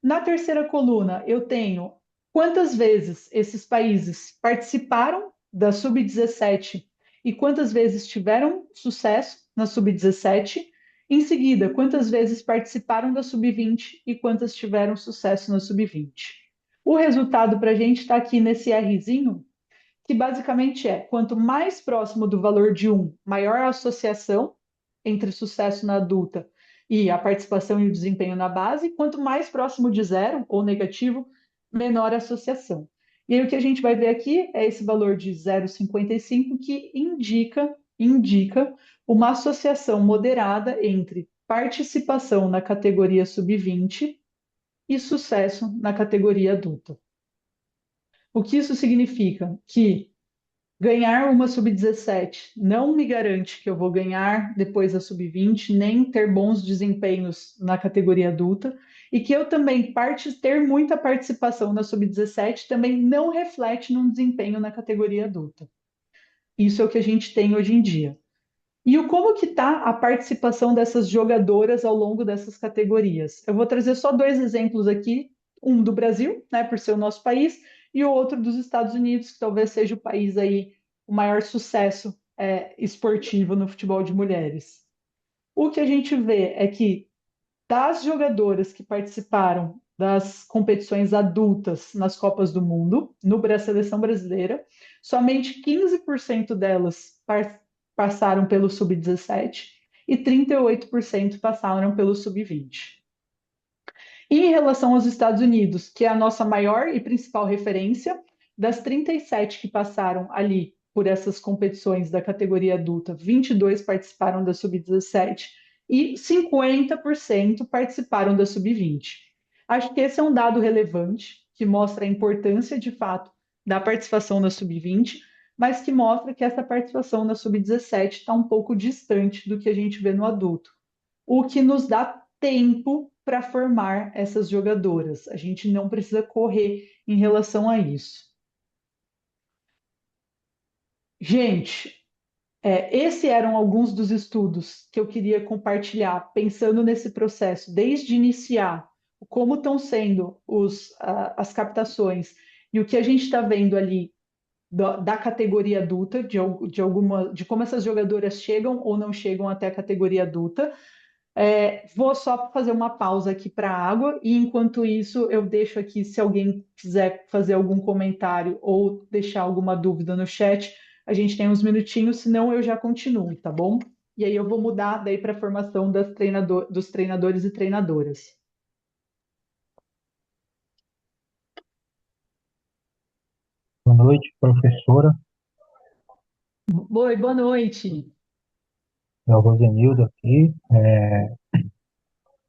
Na terceira coluna, eu tenho quantas vezes esses países participaram da sub-17 e quantas vezes tiveram sucesso na sub-17. Em seguida, quantas vezes participaram da sub-20 e quantas tiveram sucesso na sub-20. O resultado para a gente está aqui nesse Rzinho, que basicamente é quanto mais próximo do valor de 1, maior a associação entre sucesso na adulta e a participação e o desempenho na base, quanto mais próximo de zero ou negativo, menor a associação. E aí o que a gente vai ver aqui é esse valor de 0,55 que indica uma associação moderada entre participação na categoria sub-20 e sucesso na categoria adulta. O que isso significa? Que ganhar uma sub-17 não me garante que eu vou ganhar depois da sub-20, nem ter bons desempenhos na categoria adulta, e que eu também ter muita participação na sub-17 também não reflete num desempenho na categoria adulta. Isso é o que a gente tem hoje em dia. E como que está a participação dessas jogadoras ao longo dessas categorias? Eu vou trazer só dois exemplos aqui, um do Brasil, né, por ser o nosso país, e o outro dos Estados Unidos, que talvez seja o país aí o maior sucesso esportivo no futebol de mulheres. O que a gente vê é que das jogadoras que participaram das competições adultas nas Copas do Mundo, no Seleção Brasileira, somente 15% delas passaram pelo sub-17 e 38% passaram pelo sub-20. E em relação aos Estados Unidos, que é a nossa maior e principal referência, das 37 que passaram ali por essas competições da categoria adulta, 22 participaram da sub-17 e 50% participaram da sub-20. Acho que esse é um dado relevante, que mostra a importância, de fato, da participação na sub-20, mas que mostra que essa participação na sub-17 está um pouco distante do que a gente vê no adulto, o que nos dá tempo para formar essas jogadoras. A gente não precisa correr em relação a isso. Gente, esses eram alguns dos estudos que eu queria compartilhar, pensando nesse processo, desde iniciar, como estão sendo as captações e o que a gente está vendo ali da categoria adulta, de como essas jogadoras chegam ou não chegam até a categoria adulta. Vou só fazer uma pausa aqui para água e enquanto isso eu deixo aqui se alguém quiser fazer algum comentário ou deixar alguma dúvida no chat, a gente tem uns minutinhos, senão eu já continuo, tá bom? E aí eu vou mudar daí para a formação dos treinadores e treinadoras. Boa noite, professora. Oi, boa noite. É o Rosenildo aqui.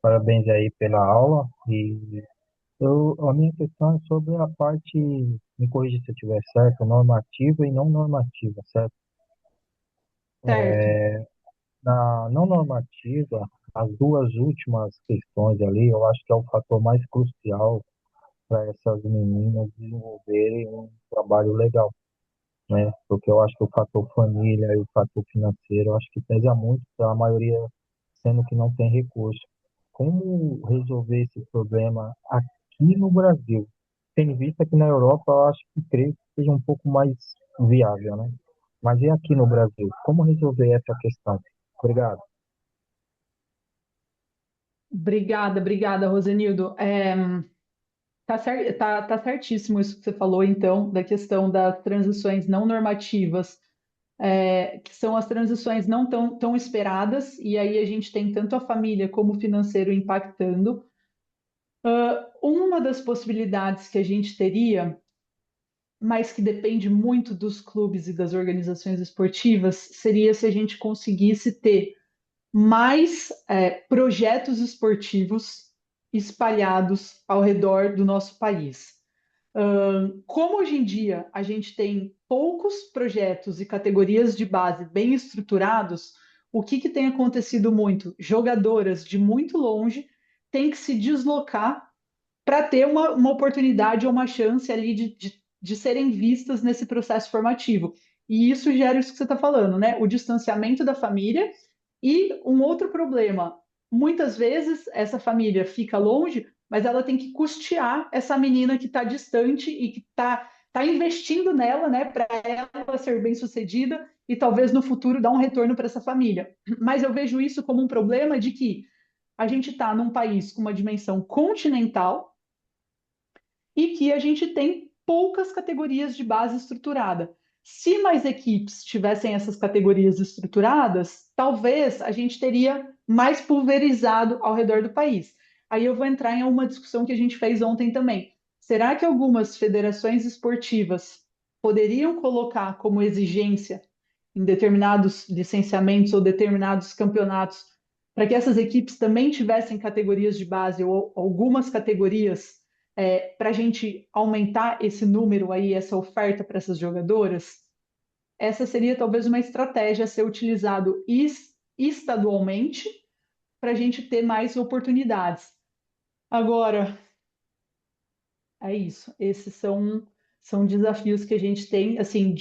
Parabéns aí pela aula. E a minha questão é sobre a parte, me corrija se eu estiver certo, normativa e não normativa, certo? Certo. na não normativa, as duas últimas questões ali, eu acho que é o fator mais crucial para essas meninas desenvolverem um trabalho legal, né? Porque eu acho que o fator família e o fator financeiro, eu acho que pesa muito para a maioria, sendo que não tem recurso. Como resolver esse problema aqui no Brasil? Tendo em vista que na Europa, eu acho que creio que seja um pouco mais viável, né? Mas e aqui no Brasil? Como resolver essa questão? Obrigado. Obrigada, Rosenildo. Tá certíssimo isso que você falou, então, da questão das transições não normativas, que são as transições não tão esperadas, e aí a gente tem tanto a família como o financeiro impactando. Uma das possibilidades que a gente teria, mas que depende muito dos clubes e das organizações esportivas, seria se a gente conseguisse ter mais projetos esportivos espalhados ao redor do nosso país. Como hoje em dia a gente tem poucos projetos e categorias de base bem estruturados, o que tem acontecido muito? Jogadoras de muito longe têm que se deslocar para ter uma oportunidade ou uma chance ali de serem vistas nesse processo formativo. E isso gera isso que você está falando, né? O distanciamento da família e um outro problema. Muitas vezes essa família fica longe, mas ela tem que custear essa menina que está distante e que tá investindo nela, né, para ela ser bem sucedida e talvez no futuro dar um retorno para essa família. Mas eu vejo isso como um problema de que a gente está num país com uma dimensão continental e que a gente tem poucas categorias de base estruturada. Se mais equipes tivessem essas categorias estruturadas, talvez a gente teria mais pulverizado ao redor do país. Aí eu vou entrar em uma discussão que a gente fez ontem também. Será que algumas federações esportivas poderiam colocar como exigência em determinados licenciamentos ou determinados campeonatos para que essas equipes também tivessem categorias de base ou algumas categorias para a gente aumentar esse número aí, essa oferta para essas jogadoras? Essa seria talvez uma estratégia a ser utilizado estadualmente para a gente ter mais oportunidades. Agora, é isso. Esses são desafios que a gente tem, assim,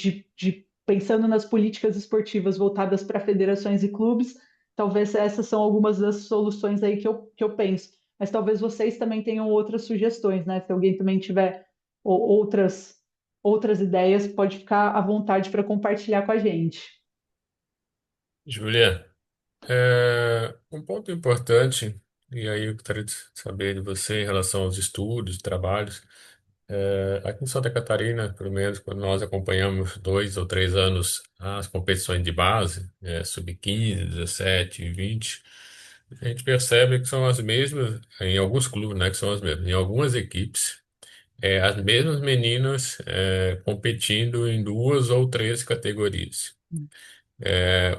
pensando nas políticas esportivas voltadas para federações e clubes, talvez essas são algumas das soluções aí que eu penso. Mas talvez vocês também tenham outras sugestões, né? Se alguém também tiver outras ideias, pode ficar à vontade para compartilhar com a gente. Júlia, um ponto importante, e aí eu gostaria de saber de você em relação aos estudos, trabalhos. Aqui em Santa Catarina, pelo menos, quando nós acompanhamos 2 ou 3 anos as competições de base, sub-15, 17, 20, a gente percebe que são as mesmas, em alguns clubes, né, que são as mesmas, em algumas equipes, as mesmas meninas competindo em 2 ou 3 categorias.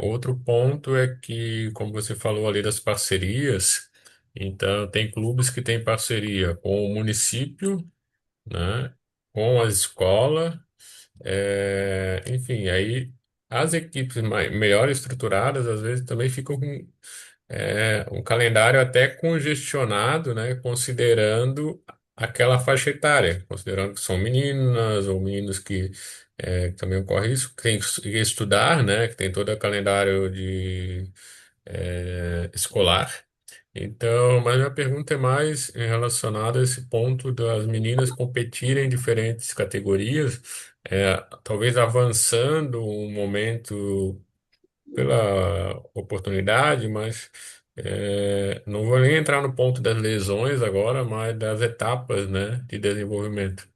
Outro ponto é que, como você falou ali das parcerias, então tem clubes que têm parceria com o município, né, com a escola, enfim, aí as equipes melhor estruturadas às vezes também ficam com um calendário até congestionado, né, considerando aquela faixa etária, considerando que são meninas ou meninos que também ocorre isso, que tem que estudar, né, que tem todo o calendário escolar. Então, mas minha pergunta é mais relacionada a esse ponto das meninas competirem em diferentes categorias, talvez avançando um momento pela oportunidade, mas não vou nem entrar no ponto das lesões agora, mas das etapas, né, de desenvolvimento.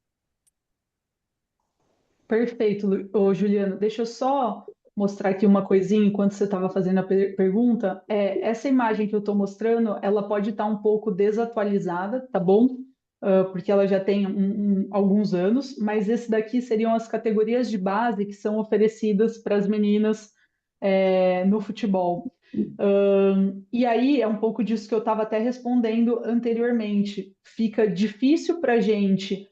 Perfeito, ô, Juliano. Deixa eu só mostrar aqui uma coisinha enquanto você estava fazendo a pergunta. Essa imagem que eu estou mostrando, ela pode estar um pouco desatualizada, tá bom? Porque ela já tem alguns anos, mas esse daqui seriam as categorias de base que são oferecidas para as meninas no futebol. E aí é um pouco disso que eu estava até respondendo anteriormente. Fica difícil para a gente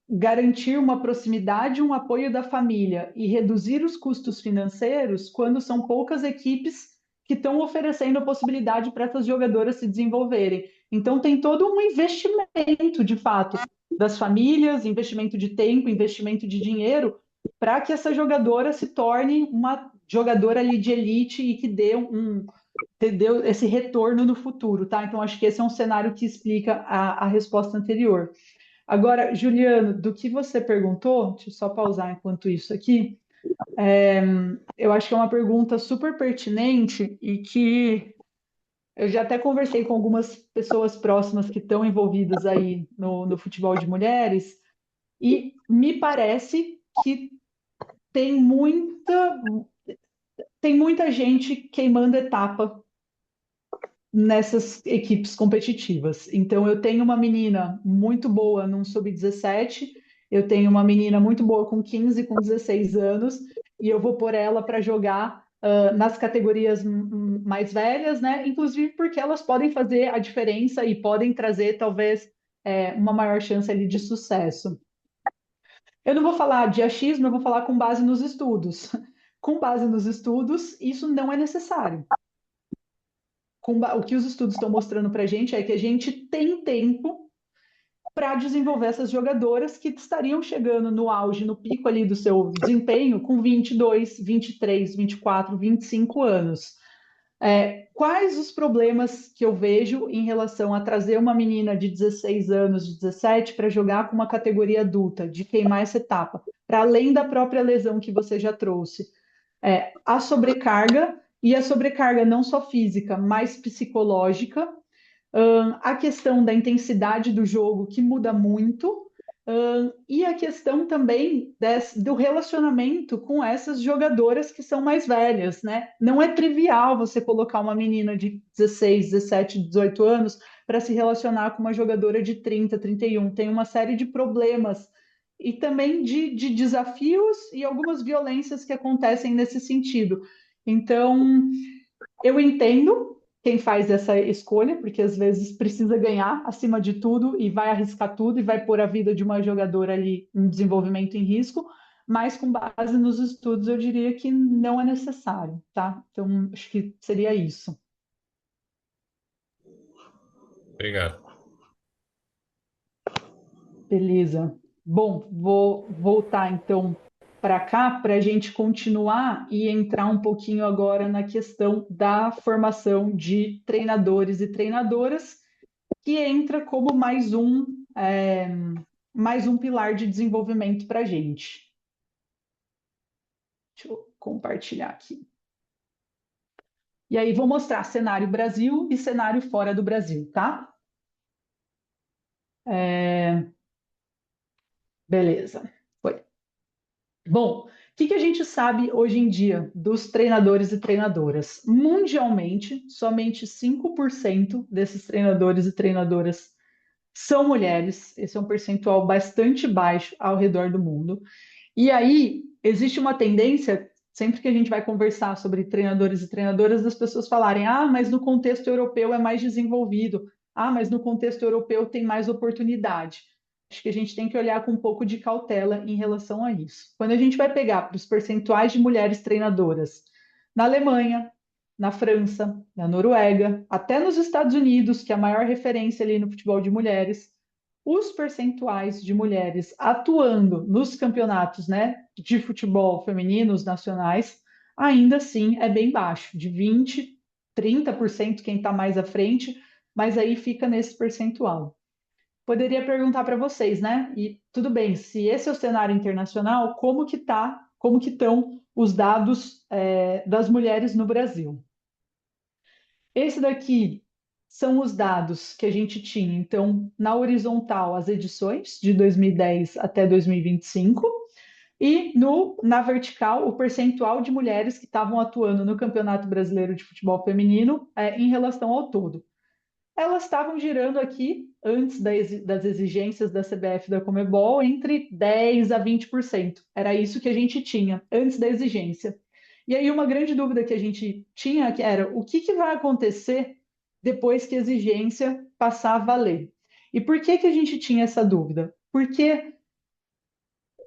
garantir uma proximidade, um apoio da família e reduzir os custos financeiros quando são poucas equipes que estão oferecendo a possibilidade para essas jogadoras se desenvolverem. Então, tem todo um investimento, de fato, das famílias, investimento de tempo, investimento de dinheiro, para que essa jogadora se torne uma jogadora ali de elite e que dê esse retorno no futuro, tá? Então, acho que esse é um cenário que explica a resposta anterior. Agora, Juliano, do que você perguntou, deixa eu só pausar enquanto isso aqui, eu acho que é uma pergunta super pertinente e que eu já até conversei com algumas pessoas próximas que estão envolvidas aí no futebol de mulheres, e me parece que tem muita, tem muita gente queimando etapa nessas equipes competitivas. Então, eu tenho uma menina muito boa num sub-17, eu tenho uma menina muito boa com 15, com 16 anos, e eu vou pôr ela para jogar nas categorias mais velhas, né? Inclusive porque elas podem fazer a diferença e podem trazer, talvez, uma maior chance ali de sucesso. Eu não vou falar de achismo, eu vou falar com base nos estudos. Com base nos estudos, isso não é necessário. O que os estudos estão mostrando para a gente é que a gente tem tempo para desenvolver essas jogadoras que estariam chegando no auge, no pico ali do seu desempenho com 22, 23, 24, 25 anos. Quais os problemas que eu vejo em relação a trazer uma menina de 16 anos, de 17, para jogar com uma categoria adulta, de queimar essa etapa, para além da própria lesão que você já trouxe? A sobrecarga, e a sobrecarga não só física, mas psicológica, a questão da intensidade do jogo, que muda muito, e a questão também do relacionamento com essas jogadoras que são mais velhas, né? Não é trivial você colocar uma menina de 16, 17, 18 anos para se relacionar com uma jogadora de 30, 31. Tem uma série de problemas e também de desafios e algumas violências que acontecem nesse sentido. Então, eu entendo quem faz essa escolha, porque às vezes precisa ganhar acima de tudo e vai arriscar tudo e vai pôr a vida de uma jogadora ali em desenvolvimento em risco, mas com base nos estudos eu diria que não é necessário, tá? Então, acho que seria isso. Obrigado. Beleza. Bom, vou voltar então para cá para a gente continuar e entrar um pouquinho agora na questão da formação de treinadores e treinadoras, que entra como é, mais um pilar de desenvolvimento para a gente. Deixa eu compartilhar aqui. E aí vou mostrar cenário Brasil e cenário fora do Brasil, tá? Beleza. Foi. Bom, o que a gente sabe hoje em dia dos treinadores e treinadoras? Mundialmente, somente 5% desses treinadores e treinadoras são mulheres. Esse é um percentual bastante baixo ao redor do mundo. E aí, existe uma tendência, sempre que a gente vai conversar sobre treinadores e treinadoras, das pessoas falarem: ah, mas no contexto europeu é mais desenvolvido, ah, mas no contexto europeu tem mais oportunidade. Acho que a gente tem que olhar com um pouco de cautela em relação a isso. Quando a gente vai pegar para os percentuais de mulheres treinadoras na Alemanha, na França, na Noruega, até nos Estados Unidos, que é a maior referência ali no futebol de mulheres, os percentuais de mulheres atuando nos campeonatos, né, de futebol femininos nacionais, ainda assim é bem baixo, de 20, 30% quem está mais à frente, mas aí fica nesse percentual. Poderia perguntar para vocês, né? E tudo bem, se esse é o cenário internacional, como que estão os dados das mulheres no Brasil? Esse daqui são os dados que a gente tinha, então, na horizontal, as edições de 2010 até 2025, e na vertical, o percentual de mulheres que estavam atuando no Campeonato Brasileiro de Futebol Feminino em relação ao todo. Elas estavam girando aqui, antes das exigências da CBF e da Conmebol, entre 10% a 20%. Era isso que a gente tinha, antes da exigência. E aí uma grande dúvida que a gente tinha era o que vai acontecer depois que a exigência passar a valer? E por que a gente tinha essa dúvida? Porque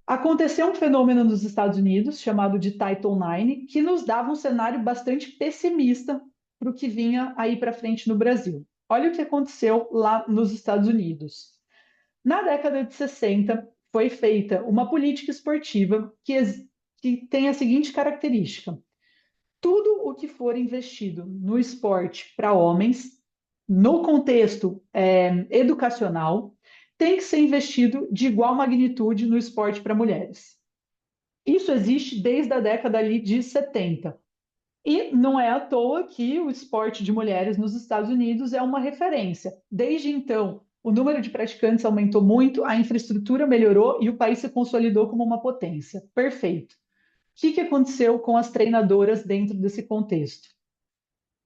Aconteceu um fenômeno nos Estados Unidos chamado de Title IX, que nos dava um cenário bastante pessimista para o que vinha aí para frente no Brasil. Olha o que aconteceu lá nos Estados Unidos. Na década de 60, foi feita uma política esportiva que tem a seguinte característica: tudo o que for investido no esporte para homens, no contexto educacional, tem que ser investido de igual magnitude no esporte para mulheres. Isso existe desde a década ali de 70. E não é à toa que o esporte de mulheres nos Estados Unidos é uma referência. Desde então, o número de praticantes aumentou muito, a infraestrutura melhorou e o país se consolidou como uma potência. Perfeito. O que aconteceu com as treinadoras dentro desse contexto?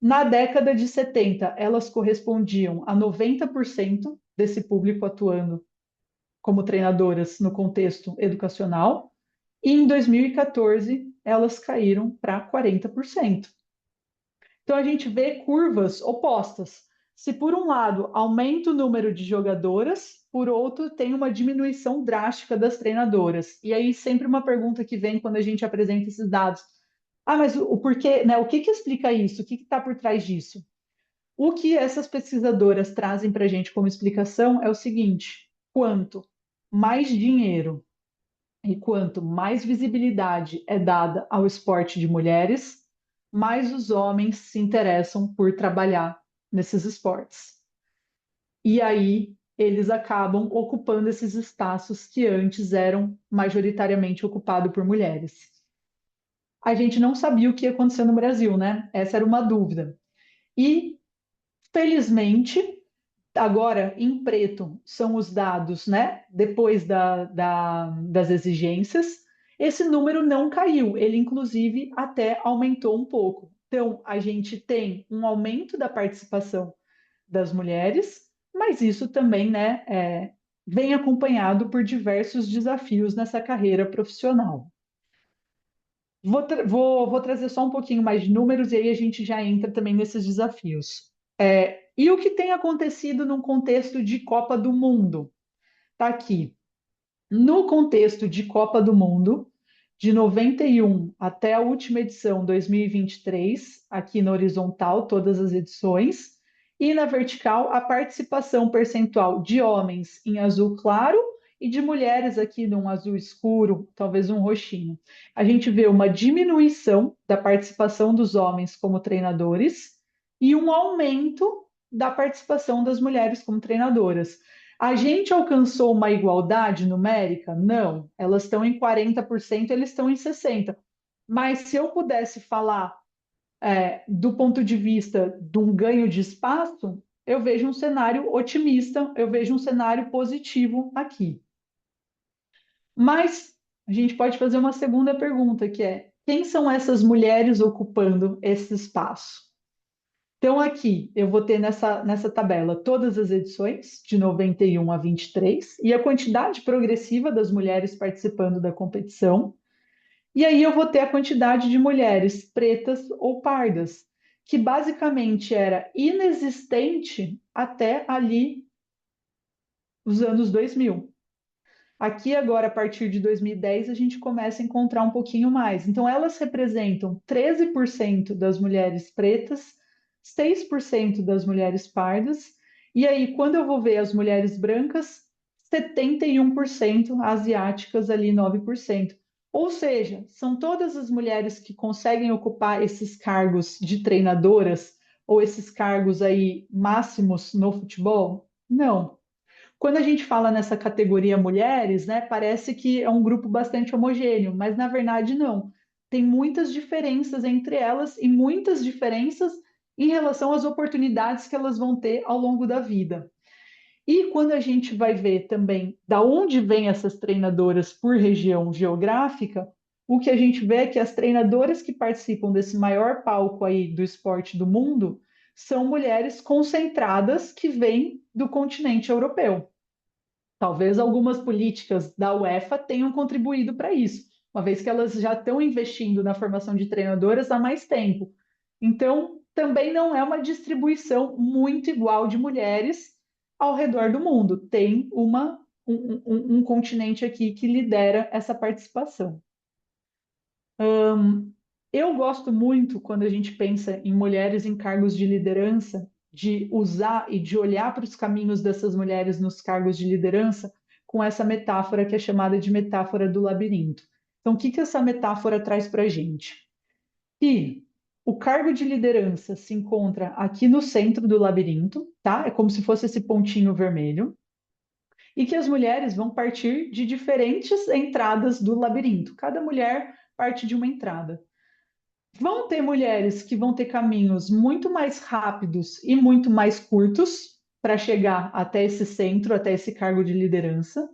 Na década de 70, elas correspondiam a 90% desse público atuando como treinadoras no contexto educacional, e em 2014 elas caíram para 40%. Então a gente vê curvas opostas. Se por um lado aumenta o número de jogadoras, por outro tem uma diminuição drástica das treinadoras. E aí sempre uma pergunta que vem quando a gente apresenta esses dados. Ah, mas o porquê, né? O que explica isso? O que está por trás disso? O que essas pesquisadoras trazem para a gente como explicação é o seguinte: quanto mais dinheiro e quanto mais visibilidade é dada ao esporte de mulheres, mais os homens se interessam por trabalhar nesses esportes. E aí eles acabam ocupando esses espaços que antes eram majoritariamente ocupados por mulheres. A gente não sabia o que ia acontecer no Brasil, né? Essa era uma dúvida. E, felizmente, agora em preto são os dados, né? Depois das exigências, esse número não caiu, ele inclusive até aumentou um pouco. Então, a gente tem um aumento da participação das mulheres, mas isso também, né, vem acompanhado por diversos desafios nessa carreira profissional. Vou trazer só um pouquinho mais de números e aí a gente já entra também nesses desafios. E o que tem acontecido num contexto de Copa do Mundo? Está aqui. No contexto de Copa do Mundo, de 91 até a última edição 2023, aqui na horizontal, todas as edições, e na vertical, a participação percentual de homens em azul claro e de mulheres aqui num azul escuro, talvez um roxinho. A gente vê uma diminuição da participação dos homens como treinadores e um aumento da participação das mulheres como treinadoras. A gente alcançou uma igualdade numérica? Não. Elas estão em 40%, eles estão em 60%. Mas se eu pudesse falar do ponto de vista de um ganho de espaço, eu vejo um cenário otimista, eu vejo um cenário positivo aqui. Mas a gente pode fazer uma segunda pergunta, que é: quem são essas mulheres ocupando esse espaço? Então, aqui eu vou ter nessa tabela todas as edições, de 91 a 23, e a quantidade progressiva das mulheres participando da competição. E aí eu vou ter a quantidade de mulheres pretas ou pardas, que basicamente era inexistente até ali os anos 2000. Aqui agora, a partir de 2010, a gente começa a encontrar um pouquinho mais. Então, elas representam 13% das mulheres pretas, 6% das mulheres pardas, e aí, quando eu vou ver as mulheres brancas, 71%, asiáticas ali 9%. Ou seja, são todas as mulheres que conseguem ocupar esses cargos de treinadoras ou esses cargos aí máximos no futebol? Não. Quando a gente fala nessa categoria mulheres, né, parece que é um grupo bastante homogêneo, mas na verdade não. Tem muitas diferenças entre elas e muitas diferenças em relação às oportunidades que elas vão ter ao longo da vida. E quando a gente vai ver também da onde vêm essas treinadoras por região geográfica, o que a gente vê é que as treinadoras que participam desse maior palco aí do esporte do mundo são mulheres concentradas que vêm do continente europeu. Talvez algumas políticas da UEFA tenham contribuído para isso, uma vez que elas já estão investindo na formação de treinadoras há mais tempo. Então, também não é uma distribuição muito igual de mulheres ao redor do mundo. Tem uma um continente aqui que lidera essa participação. Eu gosto muito, quando a gente pensa em mulheres em cargos de liderança, de usar e de olhar para os caminhos dessas mulheres nos cargos de liderança com essa metáfora que é chamada de metáfora do labirinto. Então, o que que essa metáfora traz para a gente? Que o cargo de liderança se encontra aqui no centro do labirinto, tá? É como se fosse esse pontinho vermelho, e que as mulheres vão partir de diferentes entradas do labirinto. Cada mulher parte de uma entrada. Vão ter mulheres que vão ter caminhos muito mais rápidos e muito mais curtos para chegar até esse centro, até esse cargo de liderança.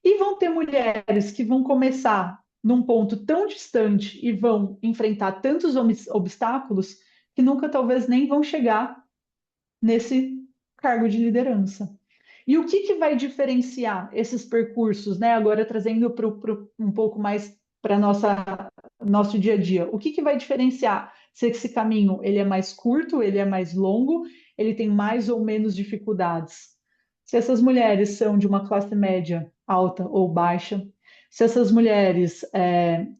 E vão ter mulheres que vão começar num ponto tão distante e vão enfrentar tantos obstáculos que nunca talvez nem vão chegar nesse cargo de liderança. E o que que vai diferenciar esses percursos, né? Agora trazendo um pouco mais para nosso dia a dia. O que que vai diferenciar se esse caminho ele é mais curto, ele é mais longo, ele tem mais ou menos dificuldades? Se essas mulheres são de uma classe média alta ou baixa, se essas mulheres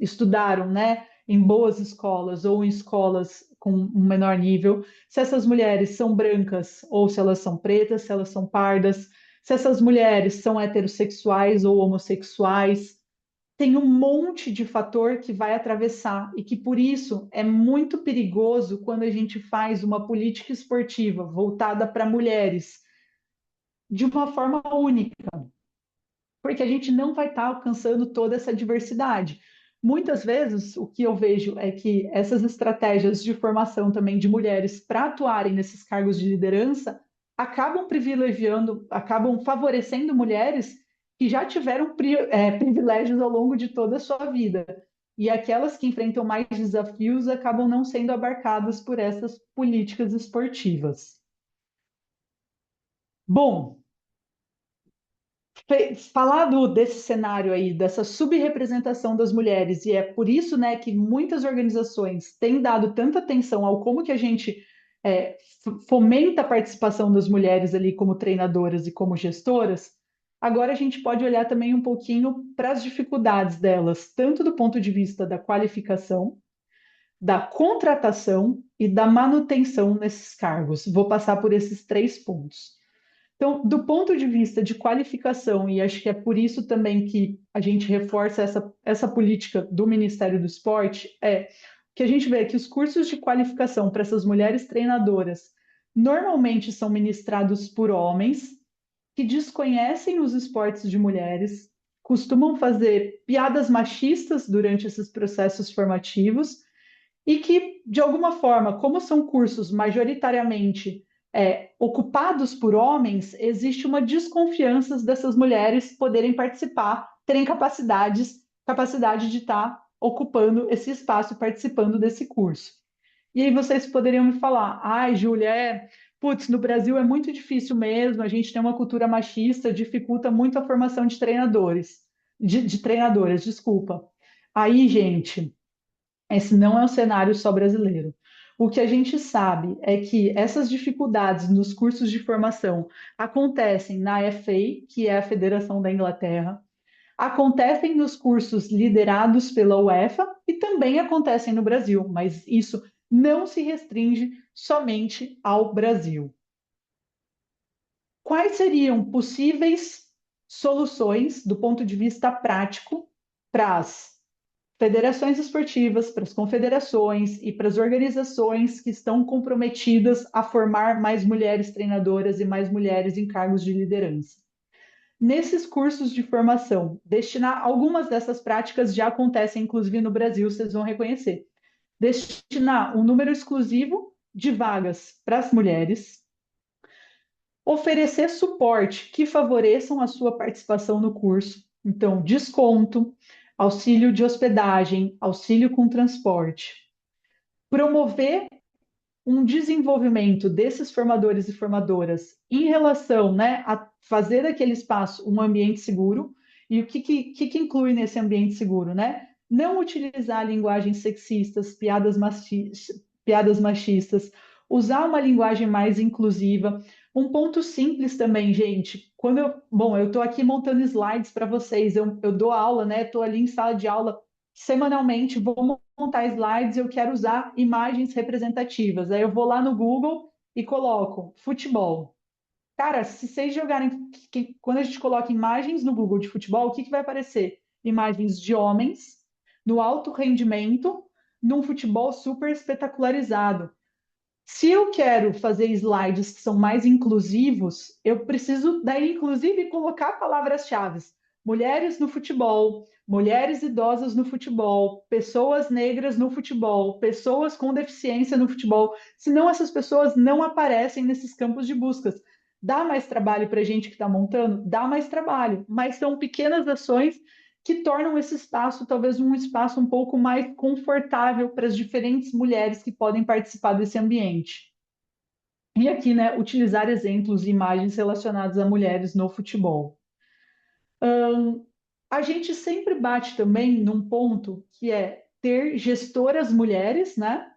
estudaram, né, em boas escolas ou em escolas com um menor nível, se essas mulheres são brancas ou se elas são pretas, se elas são pardas, se essas mulheres são heterossexuais ou homossexuais, tem um monte de fator que vai atravessar e que por isso é muito perigoso quando a gente faz uma política esportiva voltada para mulheres de uma forma única, porque a gente não vai estar alcançando toda essa diversidade. Muitas vezes, o que eu vejo é que essas estratégias de formação também de mulheres para atuarem nesses cargos de liderança acabam privilegiando, acabam favorecendo mulheres que já tiveram privilégios ao longo de toda a sua vida. E aquelas que enfrentam mais desafios acabam não sendo abarcadas por essas políticas esportivas. Bom, falado desse cenário aí, dessa subrepresentação das mulheres, e é por isso, né, que muitas organizações têm dado tanta atenção ao como que a gente fomenta a participação das mulheres ali como treinadoras e como gestoras, agora a gente pode olhar também um pouquinho para as dificuldades delas, tanto do ponto de vista da qualificação, da contratação e da manutenção nesses cargos. Vou passar por esses 3 pontos. Então, do ponto de vista de qualificação, e acho que é por isso também que a gente reforça essa política do Ministério do Esporte, é que a gente vê que os cursos de qualificação para essas mulheres treinadoras normalmente são ministrados por homens que desconhecem os esportes de mulheres, costumam fazer piadas machistas durante esses processos formativos e que, de alguma forma, como são cursos majoritariamente ocupados por homens, existe uma desconfiança dessas mulheres poderem participar, terem capacidade de estar ocupando esse espaço, participando desse curso. E aí vocês poderiam me falar, ai, Júlia, putz, no Brasil é muito difícil mesmo, a gente tem uma cultura machista, dificulta muito a formação de treinadores, de treinadoras, desculpa. Aí, gente, esse não é um cenário só brasileiro. O que a gente sabe é que essas dificuldades nos cursos de formação acontecem na FA, que é a Federação da Inglaterra, acontecem nos cursos liderados pela UEFA e também acontecem no Brasil, mas isso não se restringe somente ao Brasil. Quais seriam possíveis soluções do ponto de vista prático para as federações esportivas, para as confederações e para as organizações que estão comprometidas a formar mais mulheres treinadoras e mais mulheres em cargos de liderança? Nesses cursos de formação, destinar algumas dessas práticas já acontecem, inclusive no Brasil, vocês vão reconhecer. Destinar um número exclusivo de vagas para as mulheres, oferecer suporte que favoreçam a sua participação no curso, então desconto, auxílio de hospedagem, auxílio com transporte, promover um desenvolvimento desses formadores e formadoras em relação, né, a fazer daquele espaço um ambiente seguro. E o que inclui nesse ambiente seguro, né? Não utilizar linguagens sexistas, piadas machistas, usar uma linguagem mais inclusiva, Um ponto simples também, gente. Bom, eu estou aqui montando slides para vocês. Eu dou aula, né? Estou ali em sala de aula semanalmente, vou montar slides. Eu quero usar imagens representativas. Aí eu vou lá no Google e coloco futebol. Cara, se vocês jogarem, quando a gente coloca imagens no Google de futebol, o que vai aparecer? Imagens de homens no alto rendimento, num futebol super espetacularizado. Se eu quero fazer slides que são mais inclusivos, eu preciso daí, inclusive, colocar palavras-chave. Mulheres no futebol, mulheres idosas no futebol, pessoas negras no futebol, pessoas com deficiência no futebol. Senão essas pessoas não aparecem nesses campos de buscas. Dá mais trabalho para a gente que está montando? Dá mais trabalho, mas são pequenas ações que tornam esse espaço talvez um espaço um pouco mais confortável para as diferentes mulheres que podem participar desse ambiente. E aqui, né, utilizar exemplos e imagens relacionadas a mulheres no futebol. A gente sempre bate também num ponto que é ter gestoras mulheres, né,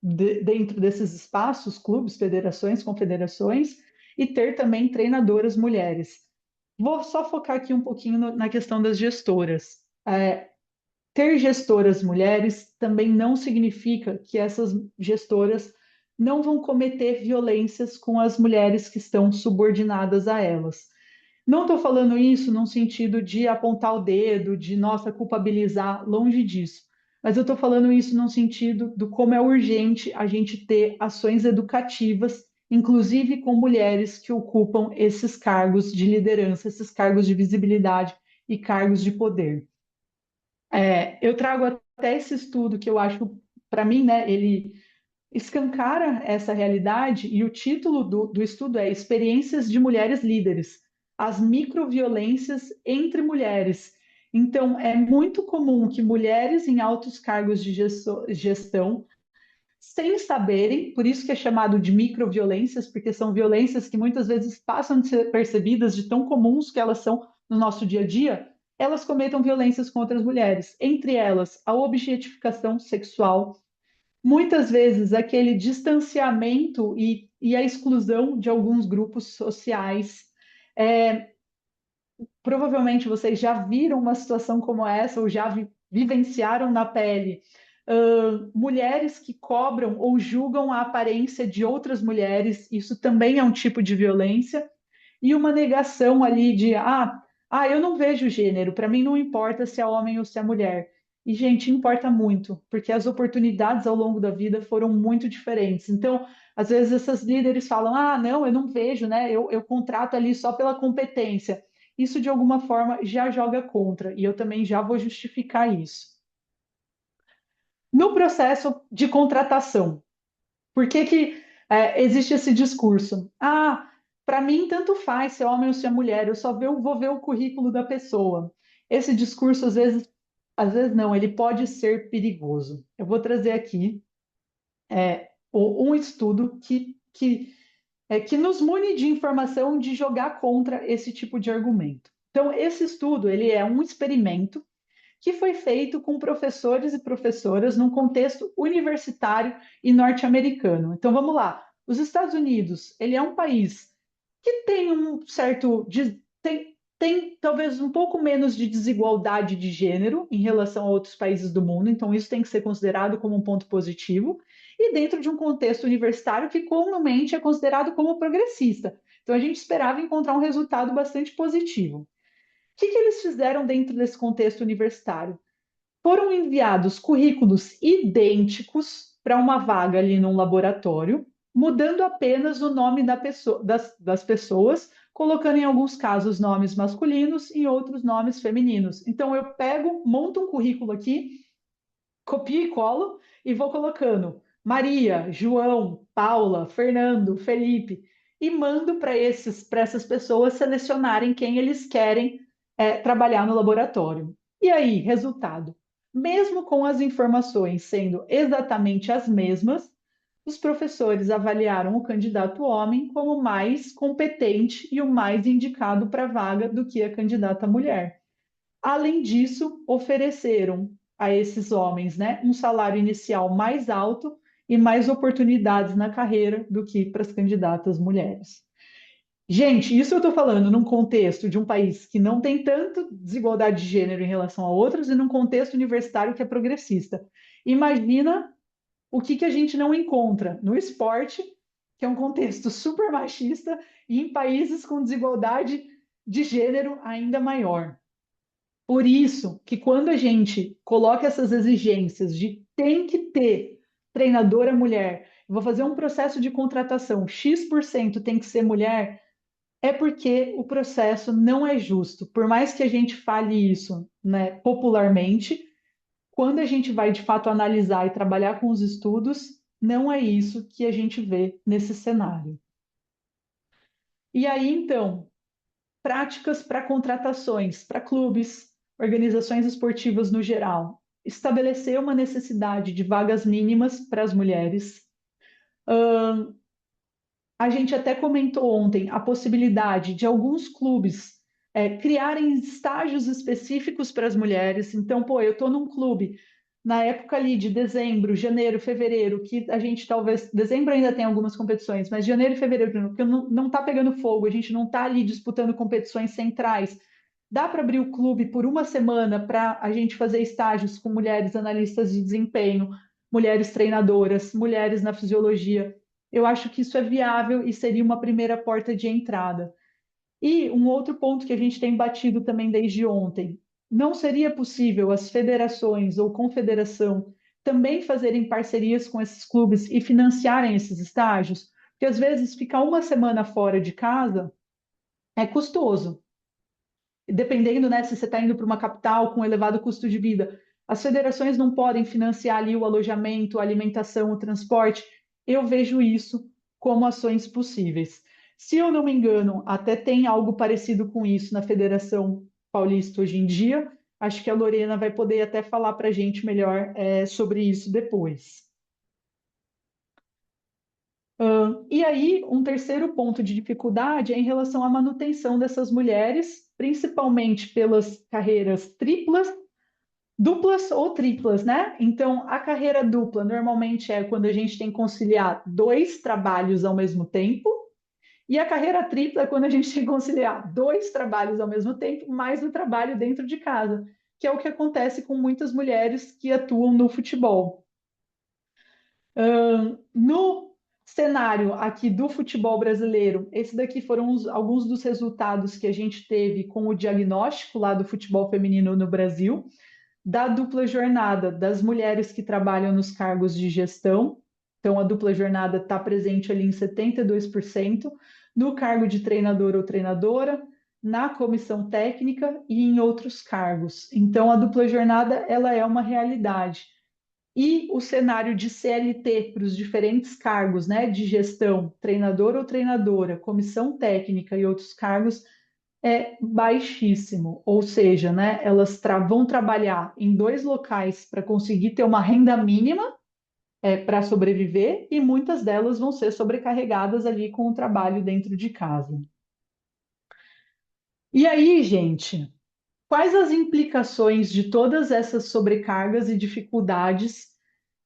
dentro desses espaços, clubes, federações, confederações, e ter também treinadoras mulheres. Vou só focar aqui um pouquinho na questão das gestoras. Ter gestoras mulheres também não significa que essas gestoras não vão cometer violências com as mulheres que estão subordinadas a elas. Não estou falando isso num sentido de apontar o dedo, de nossa, culpabilizar, longe disso. Mas eu estou falando isso num sentido do como é urgente a gente ter ações educativas, inclusive com mulheres que ocupam esses cargos de liderança, esses cargos de visibilidade e cargos de poder. Eu trago até esse estudo que eu acho, para mim, né, ele escancara essa realidade e o título do estudo é Experiências de Mulheres Líderes, as microviolências entre mulheres. Então, é muito comum que mulheres em altos cargos de gestão, sem saberem, por isso que é chamado de microviolências, porque são violências que muitas vezes passam de ser percebidas de tão comuns que elas são no nosso dia a dia, elas cometam violências contra as mulheres, entre elas a objetificação sexual, muitas vezes aquele distanciamento e a exclusão de alguns grupos sociais. Provavelmente vocês já viram uma situação como essa ou já vivenciaram na pele. Mulheres que cobram ou julgam a aparência de outras mulheres, isso também é um tipo de violência, e uma negação ali de eu não vejo gênero, para mim não importa se é homem ou se é mulher. E, gente, importa muito, porque as oportunidades ao longo da vida foram muito diferentes. Então, às vezes, essas líderes falam: não, eu não vejo, né? Eu contrato ali só pela competência. Isso, de alguma forma, já joga contra, e eu também já vou justificar isso. No processo de contratação, por que existe esse discurso? Para mim, tanto faz se é homem ou se é mulher, eu só vou ver o currículo da pessoa. Esse discurso, às vezes não, ele pode ser perigoso. Eu vou trazer aqui um estudo que nos mune de informação de jogar contra esse tipo de argumento. Então, esse estudo ele é um experimento que foi feito com professores e professoras num contexto universitário e norte-americano. Então, vamos lá. Os Estados Unidos, ele é um país que tem um certo... Tem talvez um pouco menos de desigualdade de gênero em relação a outros países do mundo, então isso tem que ser considerado como um ponto positivo, e dentro de um contexto universitário que comumente é considerado como progressista. Então a gente esperava encontrar um resultado bastante positivo. O que eles fizeram dentro desse contexto universitário? Foram enviados currículos idênticos para uma vaga ali num laboratório, mudando apenas o nome das pessoas, colocando em alguns casos nomes masculinos e outros nomes femininos. Então eu monto um currículo aqui, copio e colo e vou colocando Maria, João, Paula, Fernando, Felipe e mando para essas pessoas selecionarem quem eles querem trabalhar no laboratório. E aí, resultado? Mesmo com as informações sendo exatamente as mesmas, os professores avaliaram o candidato homem como mais competente e o mais indicado para a vaga do que a candidata mulher. Além disso, ofereceram a esses homens, né, um salário inicial mais alto e mais oportunidades na carreira do que para as candidatas mulheres. Gente, isso eu estou falando num contexto de um país que não tem tanto desigualdade de gênero em relação a outros e num contexto universitário que é progressista. Imagina o que que a gente não encontra no esporte, que é um contexto super machista, e em países com desigualdade de gênero ainda maior. Por isso que quando a gente coloca essas exigências de tem que ter treinadora mulher, vou fazer um processo de contratação, X% tem que ser mulher, é porque o processo não é justo. Por mais que a gente fale isso, né, popularmente, quando a gente vai de fato analisar e trabalhar com os estudos, não é isso que a gente vê nesse cenário. E aí, então, práticas para contratações, para clubes, organizações esportivas no geral. Estabelecer uma necessidade de vagas mínimas para as mulheres. A gente até comentou ontem a possibilidade de alguns clubes criarem estágios específicos para as mulheres. Então, pô, eu estou num clube na época ali de dezembro, janeiro, fevereiro, que a gente talvez. Dezembro ainda tem algumas competições, mas janeiro e fevereiro, que não está pegando fogo, a gente não está ali disputando competições centrais. Dá para abrir o clube por uma semana para a gente fazer estágios com mulheres analistas de desempenho, mulheres treinadoras, mulheres na fisiologia. Eu acho que isso é viável e seria uma primeira porta de entrada. E um outro ponto que a gente tem batido também desde ontem: não seria possível as federações ou confederação também fazerem parcerias com esses clubes e financiarem esses estágios? Porque às vezes ficar uma semana fora de casa é custoso. Dependendo, né, se você está indo para uma capital com elevado custo de vida, as federações não podem financiar ali o alojamento, a alimentação, o transporte. Eu vejo isso como ações possíveis. Se eu não me engano, até tem algo parecido com isso na Federação Paulista hoje em dia. Acho que a Lorena vai poder até falar para a gente melhor sobre isso depois. E aí, um terceiro ponto de dificuldade é em relação à manutenção dessas mulheres, principalmente pelas carreiras triplas, duplas ou triplas, né? Então, a carreira dupla normalmente é quando a gente tem que conciliar dois trabalhos ao mesmo tempo, e a carreira tripla é quando a gente tem que conciliar dois trabalhos ao mesmo tempo, mais o trabalho dentro de casa, que é o que acontece com muitas mulheres que atuam no futebol. No cenário aqui do futebol brasileiro, esse daqui foram alguns dos resultados que a gente teve com o diagnóstico lá do futebol feminino no Brasil, da dupla jornada das mulheres que trabalham nos cargos de gestão. Então, a dupla jornada está presente ali em 72%, no cargo de treinador ou treinadora, na comissão técnica e em outros cargos. Então, a dupla jornada ela é uma realidade. E o cenário de CLT para os diferentes cargos, né, de gestão, treinador ou treinadora, comissão técnica e outros cargos, é baixíssimo. Ou seja, né, elas vão trabalhar em dois locais para conseguir ter uma renda mínima para sobreviver, e muitas delas vão ser sobrecarregadas ali com o trabalho dentro de casa. E aí, gente, quais as implicações de todas essas sobrecargas e dificuldades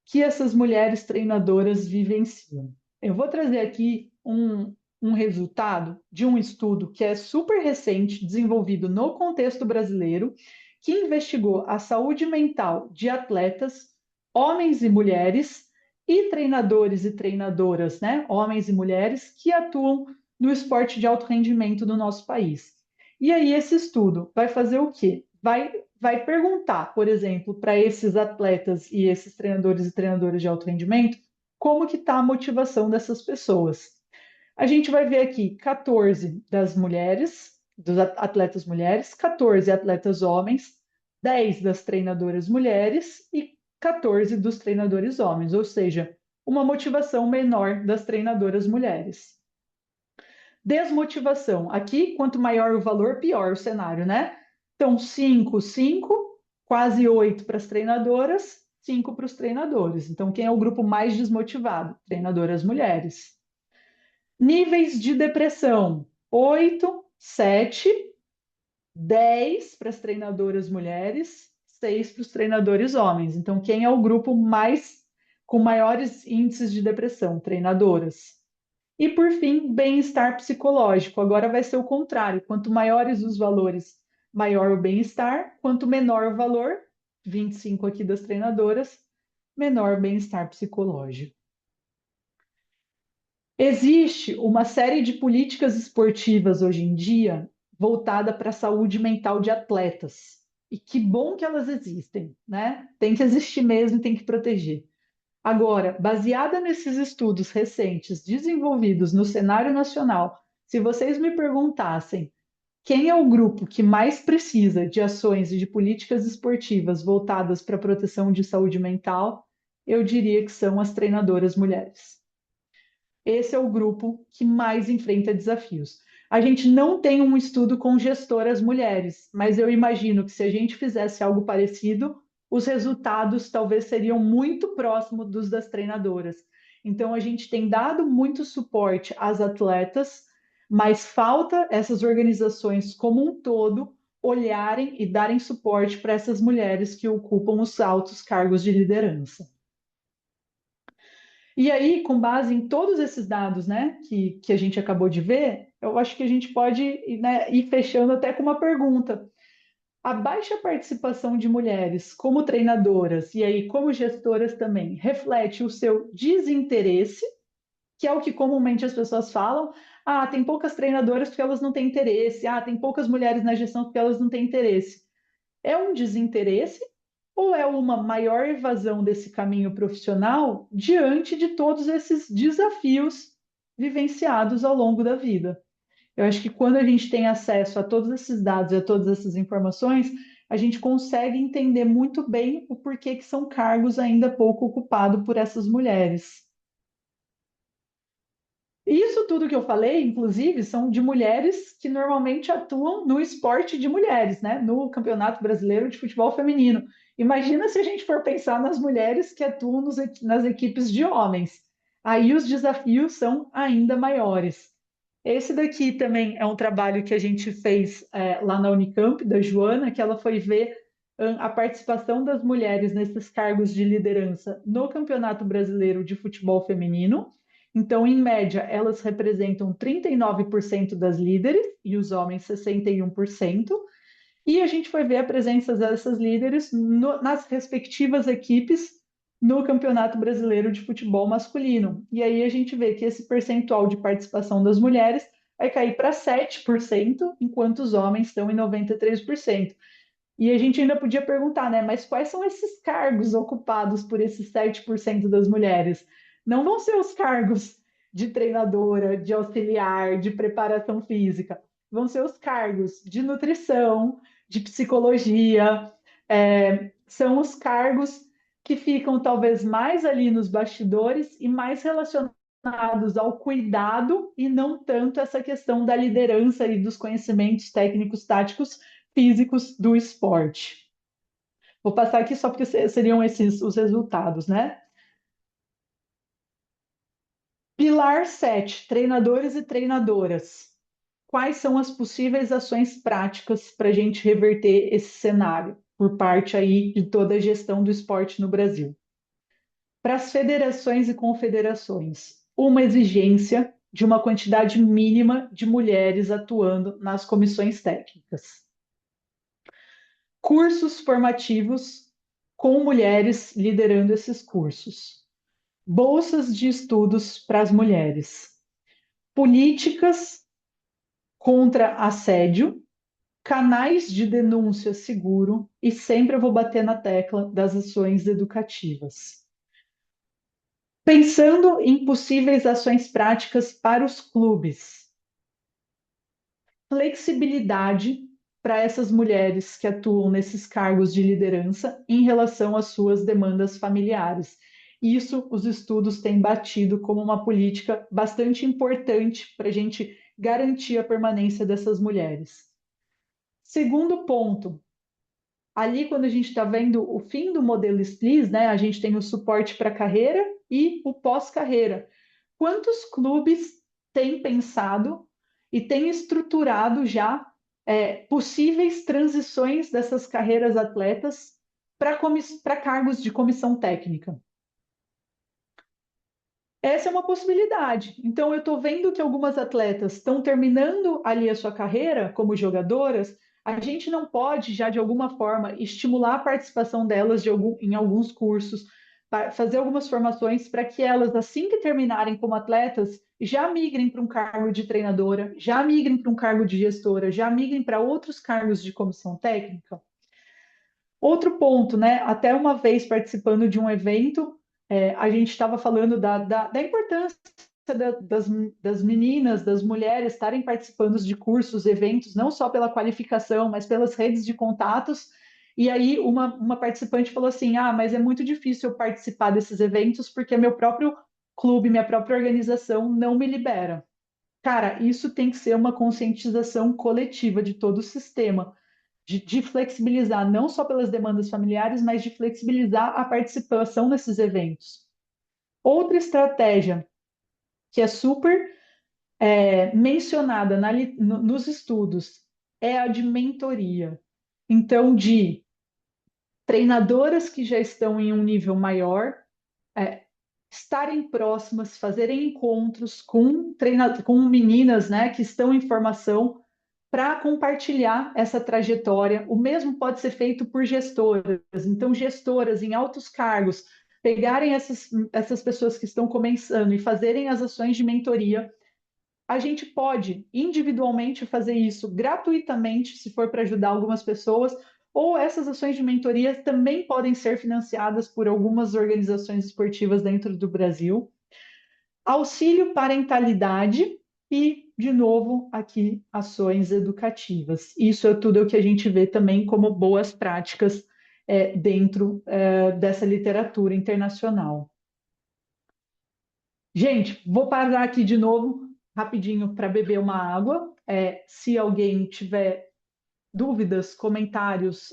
que essas mulheres treinadoras vivenciam? Eu vou trazer aqui um resultado de um estudo que é super recente, desenvolvido no contexto brasileiro, que investigou a saúde mental de atletas, homens e mulheres, e treinadores e treinadoras, né, homens e mulheres, que atuam no esporte de alto rendimento do nosso país. E aí, esse estudo vai fazer o quê? Vai perguntar, por exemplo, para esses atletas e esses treinadores e treinadoras de alto rendimento, como que está a motivação dessas pessoas. A gente vai ver aqui 14 das mulheres, dos atletas mulheres, 14 atletas homens, 10 das treinadoras mulheres e 14 dos treinadores homens, ou seja, uma motivação menor das treinadoras mulheres. Desmotivação. Aqui, quanto maior o valor, pior o cenário, né? Então, 5, 5, quase 8 para as treinadoras, 5 para os treinadores. Então, quem é o grupo mais desmotivado? Treinadoras mulheres. Níveis de depressão: 8, 7, 10 para as treinadoras mulheres, 6 para os treinadores homens. Então, quem é o grupo mais com maiores índices de depressão? Treinadoras. E por fim, bem-estar psicológico. Agora vai ser o contrário. Quanto maiores os valores, maior o bem-estar. Quanto menor o valor, 25 aqui das treinadoras, menor bem-estar psicológico. Existe uma série de políticas esportivas hoje em dia voltada para a saúde mental de atletas. E que bom que elas existem, né? Tem que existir mesmo, tem que proteger. Agora, baseada nesses estudos recentes desenvolvidos no cenário nacional, se vocês me perguntassem quem é o grupo que mais precisa de ações e de políticas esportivas voltadas para a proteção de saúde mental, eu diria que são as treinadoras mulheres. Esse é o grupo que mais enfrenta desafios. A gente não tem um estudo com gestoras mulheres, mas eu imagino que se a gente fizesse algo parecido, os resultados talvez seriam muito próximos dos das treinadoras. Então, a gente tem dado muito suporte às atletas, mas falta essas organizações como um todo olharem e darem suporte para essas mulheres que ocupam os altos cargos de liderança. E aí, com base em todos esses dados, né, que a gente acabou de ver, eu acho que a gente pode, né, ir fechando até com uma pergunta. A baixa participação de mulheres como treinadoras e aí como gestoras também reflete o seu desinteresse, que é o que comumente as pessoas falam. Ah, tem poucas treinadoras porque elas não têm interesse. Ah, tem poucas mulheres na gestão porque elas não têm interesse. É um desinteresse ou é uma maior evasão desse caminho profissional diante de todos esses desafios vivenciados ao longo da vida? Eu acho que quando a gente tem acesso a todos esses dados e a todas essas informações, a gente consegue entender muito bem o porquê que são cargos ainda pouco ocupados por essas mulheres. Isso tudo que eu falei, inclusive, são de mulheres que normalmente atuam no esporte de mulheres, né? No Campeonato Brasileiro de Futebol Feminino. Imagina se a gente for pensar nas mulheres que atuam nas equipes de homens. Aí os desafios são ainda maiores. Esse daqui também é um trabalho que a gente fez lá na Unicamp, da Joana, que ela foi ver a participação das mulheres nesses cargos de liderança no Campeonato Brasileiro de Futebol Feminino. Então, em média, elas representam 39% das líderes e os homens 61%. E a gente foi ver a presença dessas líderes nas respectivas equipes no Campeonato Brasileiro de Futebol Masculino. E aí a gente vê que esse percentual de participação das mulheres vai cair para 7%, enquanto os homens estão em 93%. E a gente ainda podia perguntar, né? Mas quais são esses cargos ocupados por esses 7% das mulheres? Não vão ser os cargos de treinadora, de auxiliar, de preparação física. Vão ser os cargos de nutrição, de psicologia. São os cargos que ficam talvez mais ali nos bastidores e mais relacionados ao cuidado e não tanto essa questão da liderança e dos conhecimentos técnicos, táticos físicos do esporte. Vou passar aqui só porque seriam esses os resultados, né? Pilar 7, treinadores e treinadoras. Quais são as possíveis ações práticas para a gente reverter esse cenário por parte aí de toda a gestão do esporte no Brasil? Para as federações e confederações, uma exigência de uma quantidade mínima de mulheres atuando nas comissões técnicas. Cursos formativos com mulheres liderando esses cursos, bolsas de estudos para as mulheres, políticas contra assédio, canais de denúncia seguro e sempre eu vou bater na tecla das ações educativas. Pensando em possíveis ações práticas para os clubes, flexibilidade para essas mulheres que atuam nesses cargos de liderança em relação às suas demandas familiares. Isso os estudos têm batido como uma política bastante importante para a gente garantir a permanência dessas mulheres. Segundo ponto, ali quando a gente está vendo o fim do modelo SPLIS, né, a gente tem o suporte para a carreira e o pós-carreira. Quantos clubes têm pensado e têm estruturado já possíveis transições dessas carreiras atletas para cargos de comissão técnica? essa é uma possibilidade. Então, eu estou vendo que algumas atletas estão terminando ali a sua carreira como jogadoras. A gente não pode, já de alguma forma, estimular a participação delas em alguns cursos, fazer algumas formações para que elas, assim que terminarem como atletas, já migrem para um cargo de treinadora, já migrem para um cargo de gestora, já migrem para outros cargos de comissão técnica. Outro ponto, né? Até uma vez participando de um evento, a gente estava falando da importância das meninas, das mulheres estarem participando de cursos, eventos, não só pela qualificação, mas pelas redes de contatos. E aí uma participante falou assim: Ah, mas é muito difícil eu participar desses eventos porque meu próprio clube, minha própria organização não me libera. Cara, isso tem que ser uma conscientização coletiva de todo o sistema de flexibilizar não só pelas demandas familiares, mas de flexibilizar a participação nesses eventos. Outra estratégia que é super mencionada nos estudos é a de mentoria. Então, de treinadoras que já estão em um nível maior, é, estarem próximas, fazerem encontros com meninas, né, que estão em formação para compartilhar essa trajetória. O mesmo pode ser feito por gestoras. Então, gestoras em altos cargos pegarem essas pessoas que estão começando e fazerem as ações de mentoria. A gente pode individualmente fazer isso gratuitamente, se for para ajudar algumas pessoas, ou essas ações de mentoria também podem ser financiadas por algumas organizações esportivas dentro do Brasil. Auxílio parentalidade e, de novo, aqui, ações educativas. Isso é tudo o que a gente vê também como boas práticas dentro dessa literatura internacional. Gente, vou parar aqui de novo, rapidinho, para beber uma água. Se alguém tiver dúvidas, comentários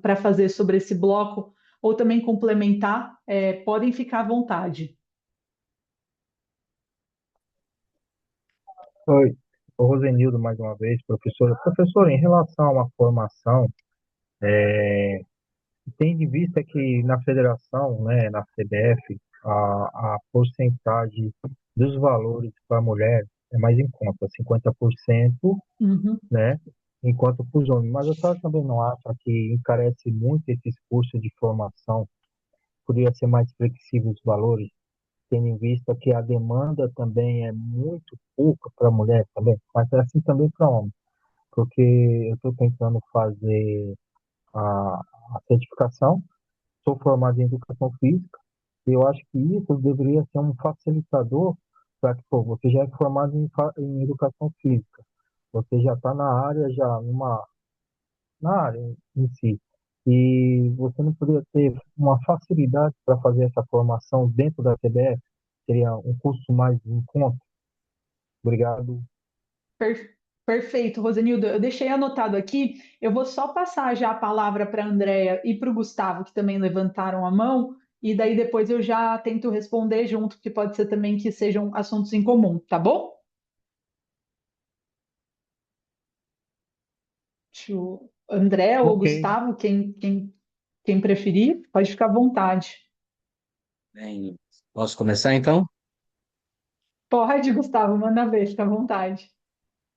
para fazer sobre esse bloco, ou também complementar, podem ficar à vontade. Oi, o Rosenildo mais uma vez, professora. Professora, em relação a uma formação, tem de vista que na federação, né, na CBF, a porcentagem dos valores para a mulher é mais em conta, 50%, Uhum. né, enquanto para os homens. Mas a senhora também não acha que encarece muito esses cursos de formação? Poderia ser mais flexível os valores, tendo em vista que a demanda também é muito pouca para a mulher também, mas é assim também para homem, porque eu estou tentando fazer a, a certificação, sou formado em educação física, e eu acho que isso deveria ser um facilitador para que, pô, você já é formado em educação física, você já está na área, na área em si, e você não poderia ter uma facilidade para fazer essa formação dentro da CBF? Seria um custo mais em conta? Obrigado. Perfeito, Rosenildo. Eu deixei anotado aqui. Eu vou só passar já a palavra para a Andrea e para o Gustavo, que também levantaram a mão, e daí depois eu já tento responder junto, porque pode ser também que sejam assuntos em comum, tá bom? André ou Ok. Gustavo, quem preferir, pode ficar à vontade. Bem, posso começar então? Pode, Gustavo, manda ver, fica à vontade.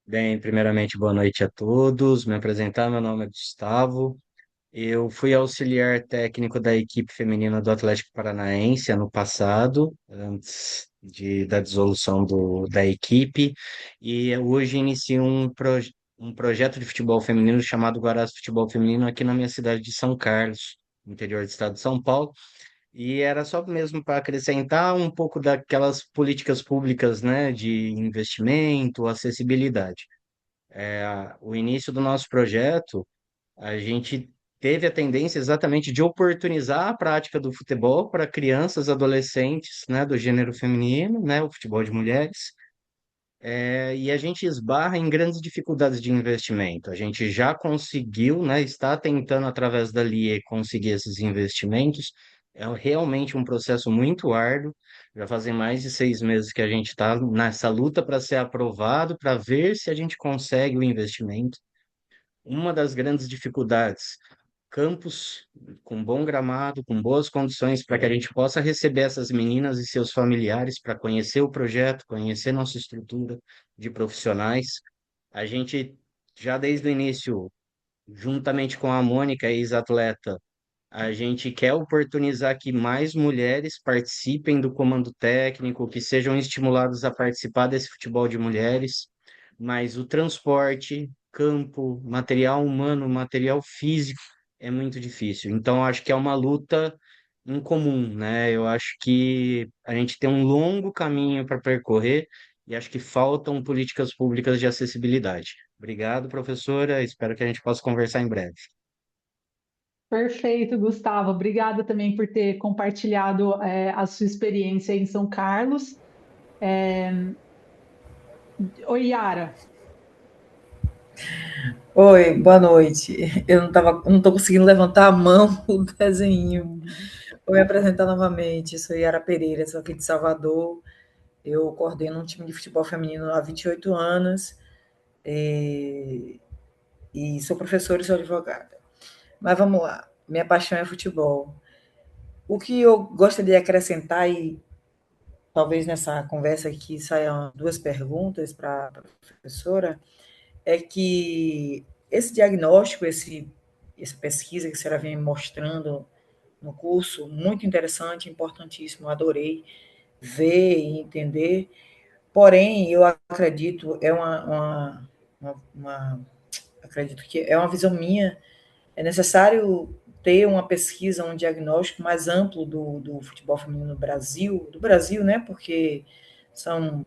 Bem, primeiramente, boa noite a todos. Me apresentar, meu nome é Gustavo. Eu fui auxiliar técnico da equipe feminina do Atlético Paranaense ano passado, antes da dissolução da equipe, e hoje inicio um projeto de futebol feminino chamado Guarás Futebol Feminino aqui na minha cidade de São Carlos, no interior do estado de São Paulo. E era só mesmo para acrescentar um pouco daquelas políticas públicas, né, de investimento, acessibilidade. O início do nosso projeto, a gente teve a tendência exatamente de oportunizar a prática do futebol para crianças, adolescentes, né, do gênero feminino, né, o futebol de mulheres. E a gente esbarra em grandes dificuldades de investimento. A gente já conseguiu, né, está tentando através da LIE conseguir esses investimentos. É realmente um processo muito árduo. Já fazem mais de 6 meses que a gente está nessa luta para ser aprovado, para ver se a gente consegue o investimento. Uma das grandes dificuldades, campos com bom gramado, com boas condições para que a gente possa receber essas meninas e seus familiares para conhecer o projeto, conhecer nossa estrutura de profissionais. A gente já desde o início, juntamente com a Mônica, ex-atleta, a gente quer oportunizar que mais mulheres participem do comando técnico, que sejam estimuladas a participar desse futebol de mulheres, mas o transporte, campo, material humano, material físico é muito difícil. Então, acho que é uma luta em comum, né? Eu acho que a gente tem um longo caminho para percorrer e acho que faltam políticas públicas de acessibilidade. Obrigado, professora. Espero que a gente possa conversar em breve. Perfeito, Gustavo. Obrigada também por ter compartilhado a sua experiência em São Carlos. Oi, Yara. Oi, boa noite. Não tô conseguindo levantar a mão o desenho. Vou me apresentar novamente. Sou Yara Pereira, sou aqui de Salvador. Eu coordeno um time de futebol feminino há 28 anos e sou professora e sou advogada. Mas vamos lá. Minha paixão é futebol. O que eu gostaria de acrescentar, e talvez nessa conversa aqui saiam duas perguntas para a professora, é que esse diagnóstico, essa pesquisa que a senhora vem mostrando no curso, muito interessante, importantíssimo, adorei ver e entender. Porém, eu acredito, acredito que é uma visão minha, é necessário ter uma pesquisa, um diagnóstico mais amplo do futebol feminino no Brasil, do Brasil, né? Porque são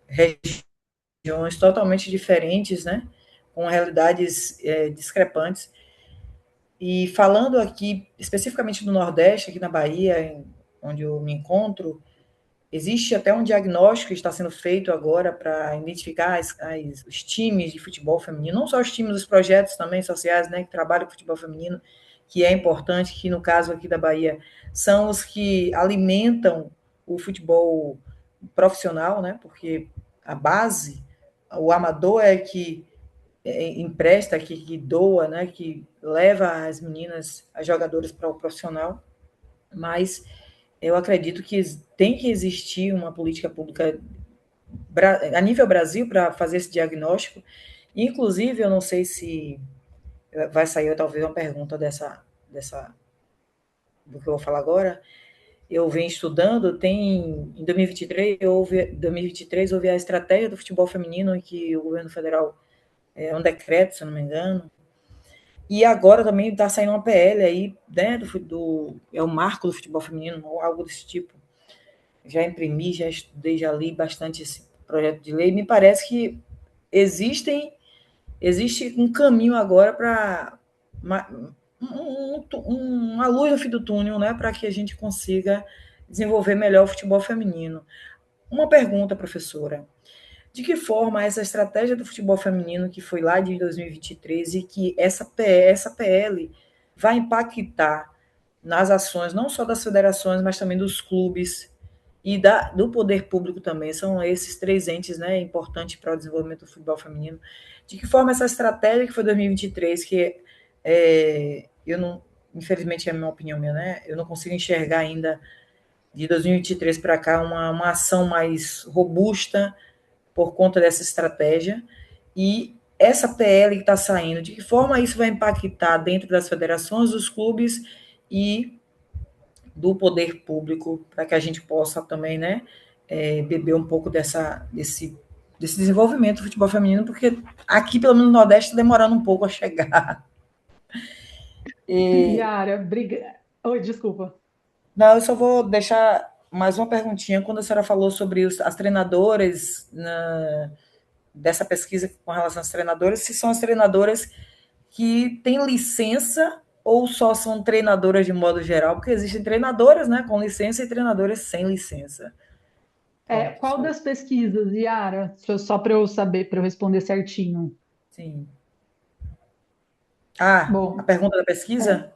regiões totalmente diferentes, né? Com realidades discrepantes. E falando aqui especificamente do Nordeste, aqui na Bahia, onde eu me encontro, existe até um diagnóstico que está sendo feito agora para identificar os times de futebol feminino, não só os times, os projetos também sociais, né, que trabalham com futebol feminino, que é importante, que no caso aqui da Bahia são os que alimentam o futebol profissional, né, porque a base, o amador é que empresta, que doa, né, que leva as meninas, as jogadoras para o profissional, mas eu acredito que tem que existir uma política pública a nível Brasil para fazer esse diagnóstico. Inclusive, eu não sei se vai sair talvez uma pergunta dessa do que eu vou falar agora. Eu venho estudando, em 2023 houve a estratégia do futebol feminino, em que o governo federal é um decreto, se eu não me engano. E agora também está saindo uma PL aí, né, é o marco do futebol feminino, ou algo desse tipo. Já imprimi, já estudei, já li bastante esse projeto de lei. Me parece que existe um caminho agora para uma luz no fim do túnel, né, para que a gente consiga desenvolver melhor o futebol feminino. Uma pergunta, professora. De que forma essa estratégia do futebol feminino, que foi lá de 2023, e que essa PL vai impactar nas ações, não só das federações, mas também dos clubes e do poder público também, são esses três entes, né, importantes para o desenvolvimento do futebol feminino. De que forma essa estratégia que foi 2023, que eu não, infelizmente é a minha opinião minha, né, eu não consigo enxergar ainda de 2023 para cá uma ação mais robusta por conta dessa estratégia, e essa PL que está saindo, de que forma isso vai impactar dentro das federações, dos clubes e do poder público, para que a gente possa também, né, beber um pouco desse desenvolvimento do futebol feminino, porque aqui, pelo menos no Nordeste, está demorando um pouco a chegar. E, Yara, briga. Oi, desculpa. não, eu só vou deixar mais uma perguntinha. Quando a senhora falou sobre as treinadoras, dessa pesquisa com relação às treinadoras, se são as treinadoras que têm licença ou só são treinadoras de modo geral, porque existem treinadoras, né, com licença e treinadoras sem licença. Pronto, Qual das pesquisas, Yara? Só para eu saber, para eu responder certinho. sim. Ah, a Bom, pergunta da é, pesquisa?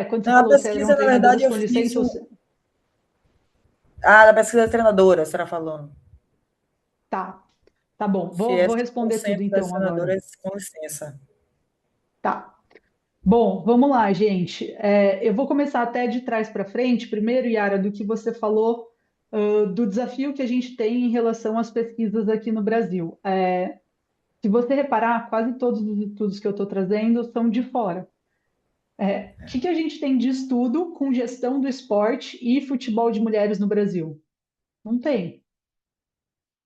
quando você Não, a falou se eram pesquisa, na verdade, treinadoras eu com fiz licença ou um. se... Ah, da pesquisa da treinadora, você está falando. Tá, tá bom. Se Vou, é vou responder tudo 100% das então agora. treinadoras com licença. Tá. Bom, vamos lá, gente. Eu vou começar até de trás para frente. Primeiro, Yara, do que você falou, do desafio que a gente tem em relação às pesquisas aqui no Brasil. Se você reparar, quase todos os estudos que eu estou trazendo são de fora. O que que a gente tem de estudo com gestão do esporte e futebol de mulheres no Brasil? Não tem.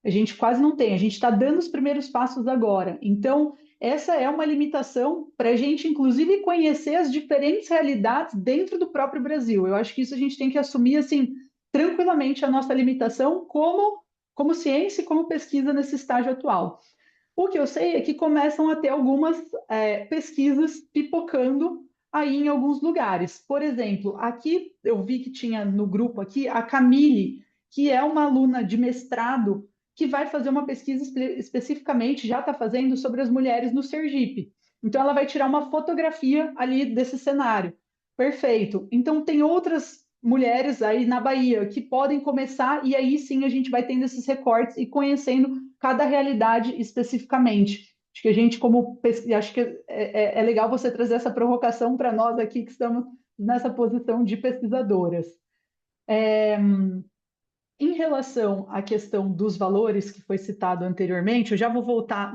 A gente quase não tem. A gente está dando os primeiros passos agora. Então, essa é uma limitação para a gente, inclusive, conhecer as diferentes realidades dentro do próprio Brasil. Eu acho que isso a gente tem que assumir, assim, tranquilamente a nossa limitação como ciência e como pesquisa nesse estágio atual. O que eu sei é que começam a ter algumas pesquisas pipocando aí em alguns lugares. Por exemplo, aqui eu vi que tinha no grupo aqui a Camille, que é uma aluna de mestrado que vai fazer uma pesquisa especificamente, já está fazendo, sobre as mulheres no Sergipe. Então, ela vai tirar uma fotografia ali desse cenário. Perfeito. Então, tem outras mulheres aí na Bahia que podem começar, e aí sim a gente vai tendo esses recortes e conhecendo cada realidade especificamente. Acho que a gente, acho que é legal você trazer essa provocação para nós aqui que estamos nessa posição de pesquisadoras. Em relação à questão dos valores que foi citado anteriormente, eu já vou voltar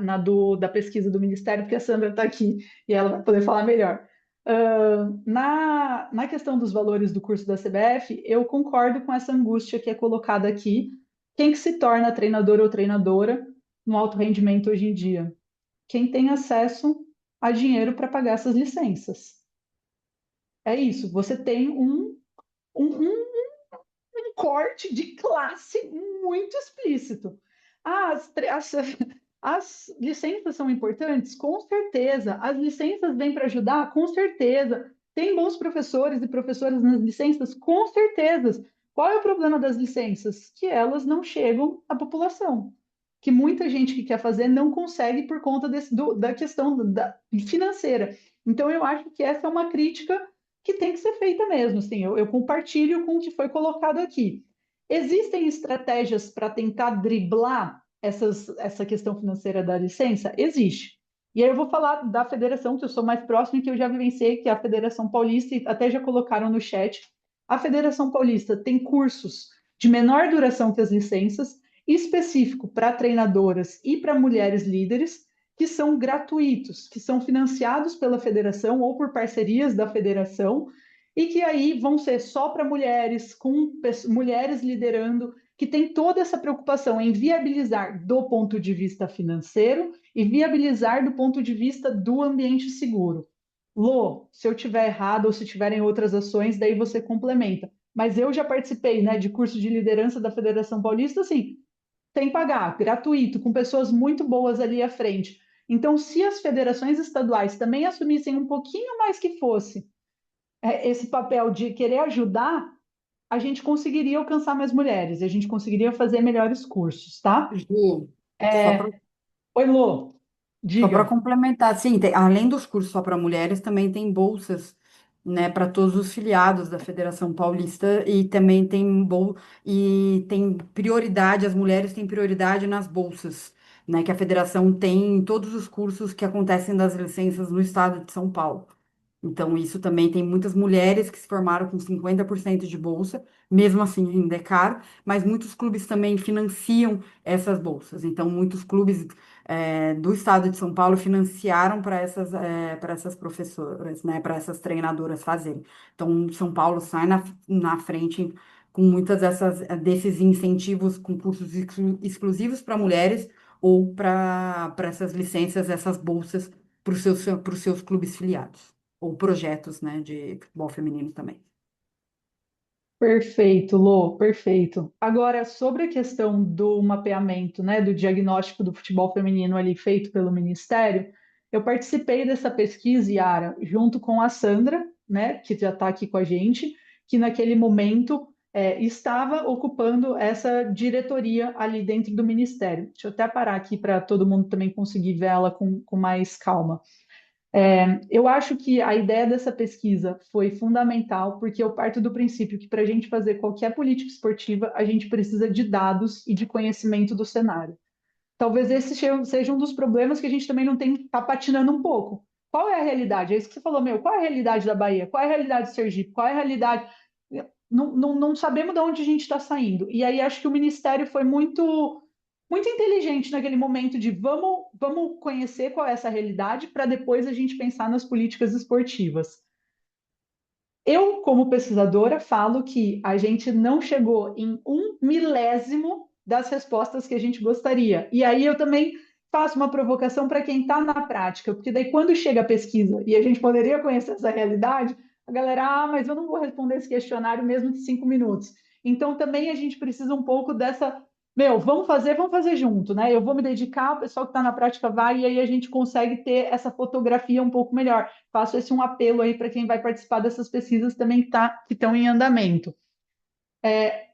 da pesquisa do Ministério, porque a Sandra está aqui e ela vai poder falar melhor. Na questão dos valores do curso da CBF, eu concordo com essa angústia que é colocada aqui. Quem que se torna treinador ou treinadora no alto rendimento hoje em dia? Quem tem acesso a dinheiro para pagar essas licenças. É isso, você tem um corte de classe muito explícito. As licenças são importantes? Com certeza. As licenças vêm para ajudar? Com certeza. Tem bons professores e professoras nas licenças? Com certeza. Qual é o problema das licenças? Que elas não chegam à população. Que muita gente que quer fazer não consegue por conta da questão financeira. Então, eu acho que essa é uma crítica que tem que ser feita mesmo. Assim, eu compartilho com o que foi colocado aqui. Existem estratégias para tentar driblar essa questão financeira da licença? Existe. E aí eu vou falar da federação, que eu sou mais próxima e que eu já vivenciei, que é a Federação Paulista, e até já colocaram no chat. A Federação Paulista tem cursos de menor duração que as licenças, específico para treinadoras e para mulheres líderes, que são gratuitos, que são financiados pela federação ou por parcerias da federação, e que aí vão ser só para mulheres, com mulheres liderando, que tem toda essa preocupação em viabilizar do ponto de vista financeiro e viabilizar do ponto de vista do ambiente seguro. Lô, se eu tiver errado ou se tiverem outras ações, daí você complementa. Mas eu já participei, né, de curso de liderança da Federação Paulista, assim, sem pagar, gratuito, com pessoas muito boas ali à frente. Então, se as federações estaduais também assumissem um pouquinho mais que fosse esse papel de querer ajudar, a gente conseguiria alcançar mais mulheres, a gente conseguiria fazer melhores cursos, tá? Ju, só para Oi, Lô, só para diga. complementar, sim, além dos cursos só para mulheres, também tem bolsas, né, para todos os filiados da Federação Paulista e também tem prioridade, as mulheres têm prioridade nas bolsas, né, que a federação tem em todos os cursos que acontecem das licenças no estado de São Paulo. Então, isso também tem muitas mulheres que se formaram com 50% de bolsa, mesmo assim ainda é caro, mas muitos clubes também financiam essas bolsas. Então, muitos clubes do estado de São Paulo financiaram para essas professoras, né, para essas treinadoras fazerem. Então, São Paulo sai na frente com desses incentivos com cursos exclusivos para mulheres ou para essas licenças, essas bolsas para os seus clubes filiados ou projetos, né, de futebol feminino também. Perfeito, Lô, perfeito. Agora, sobre a questão do mapeamento, né, do diagnóstico do futebol feminino ali feito pelo Ministério, eu participei dessa pesquisa, Yara, junto com a Sandra, né, que já está aqui com a gente, que naquele momento estava ocupando essa diretoria ali dentro do Ministério. Deixa eu até parar aqui para todo mundo também conseguir ver ela com mais calma. Eu acho que a ideia dessa pesquisa foi fundamental, porque eu parto do princípio que para a gente fazer qualquer política esportiva, a gente precisa de dados e de conhecimento do cenário. Talvez esse seja um dos problemas que a gente também não tem, está patinando um pouco. Qual é a realidade? É isso que você falou, meu, qual é a realidade da Bahia? Qual é a realidade do Sergipe? Qual é a realidade? Não sabemos de onde a gente está saindo. E aí acho que o Ministério foi muito inteligente naquele momento de vamos conhecer qual é essa realidade para depois a gente pensar nas políticas esportivas. Eu, como pesquisadora, falo que a gente não chegou em 1 milésimo das respostas que a gente gostaria. E aí eu também faço uma provocação para quem está na prática, porque daí quando chega a pesquisa e a gente poderia conhecer essa realidade, a galera, mas eu não vou responder esse questionário mesmo de 5 minutos. Então também a gente precisa um pouco dessa, meu, vamos fazer junto, né? Eu vou me dedicar, o pessoal que está na prática vai, e aí a gente consegue ter essa fotografia um pouco melhor. Faço esse um apelo aí para quem vai participar dessas pesquisas também que estão em andamento.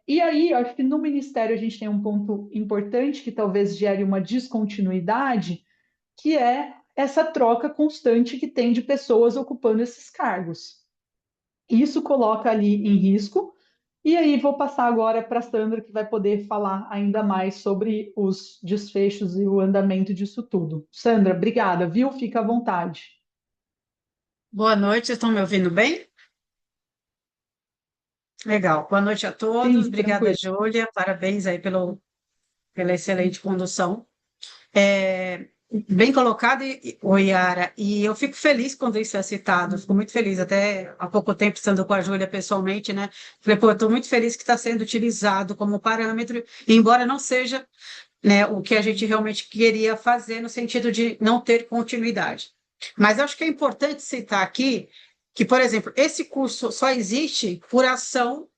E aí, acho que no Ministério a gente tem um ponto importante que talvez gere uma descontinuidade, que é essa troca constante que tem de pessoas ocupando esses cargos. Isso coloca ali em risco. E aí vou passar agora para a Sandra, que vai poder falar ainda mais sobre os desfechos e o andamento disso tudo. Sandra, obrigada, viu? Fica à vontade. Boa noite, estão me ouvindo bem? Legal. Boa noite a todos. Sim, Obrigada, tranquilo. Júlia. Parabéns aí pela excelente condução. Bem colocado, oi, Yara. E eu fico feliz quando isso é citado. Fico muito feliz. Até há pouco tempo, estando com a Júlia pessoalmente, né? Falei, pô, eu estou muito feliz que está sendo utilizado como parâmetro, embora não seja, né, o que a gente realmente queria fazer no sentido de não ter continuidade. Mas acho que é importante citar aqui que, por exemplo, esse curso só existe por ação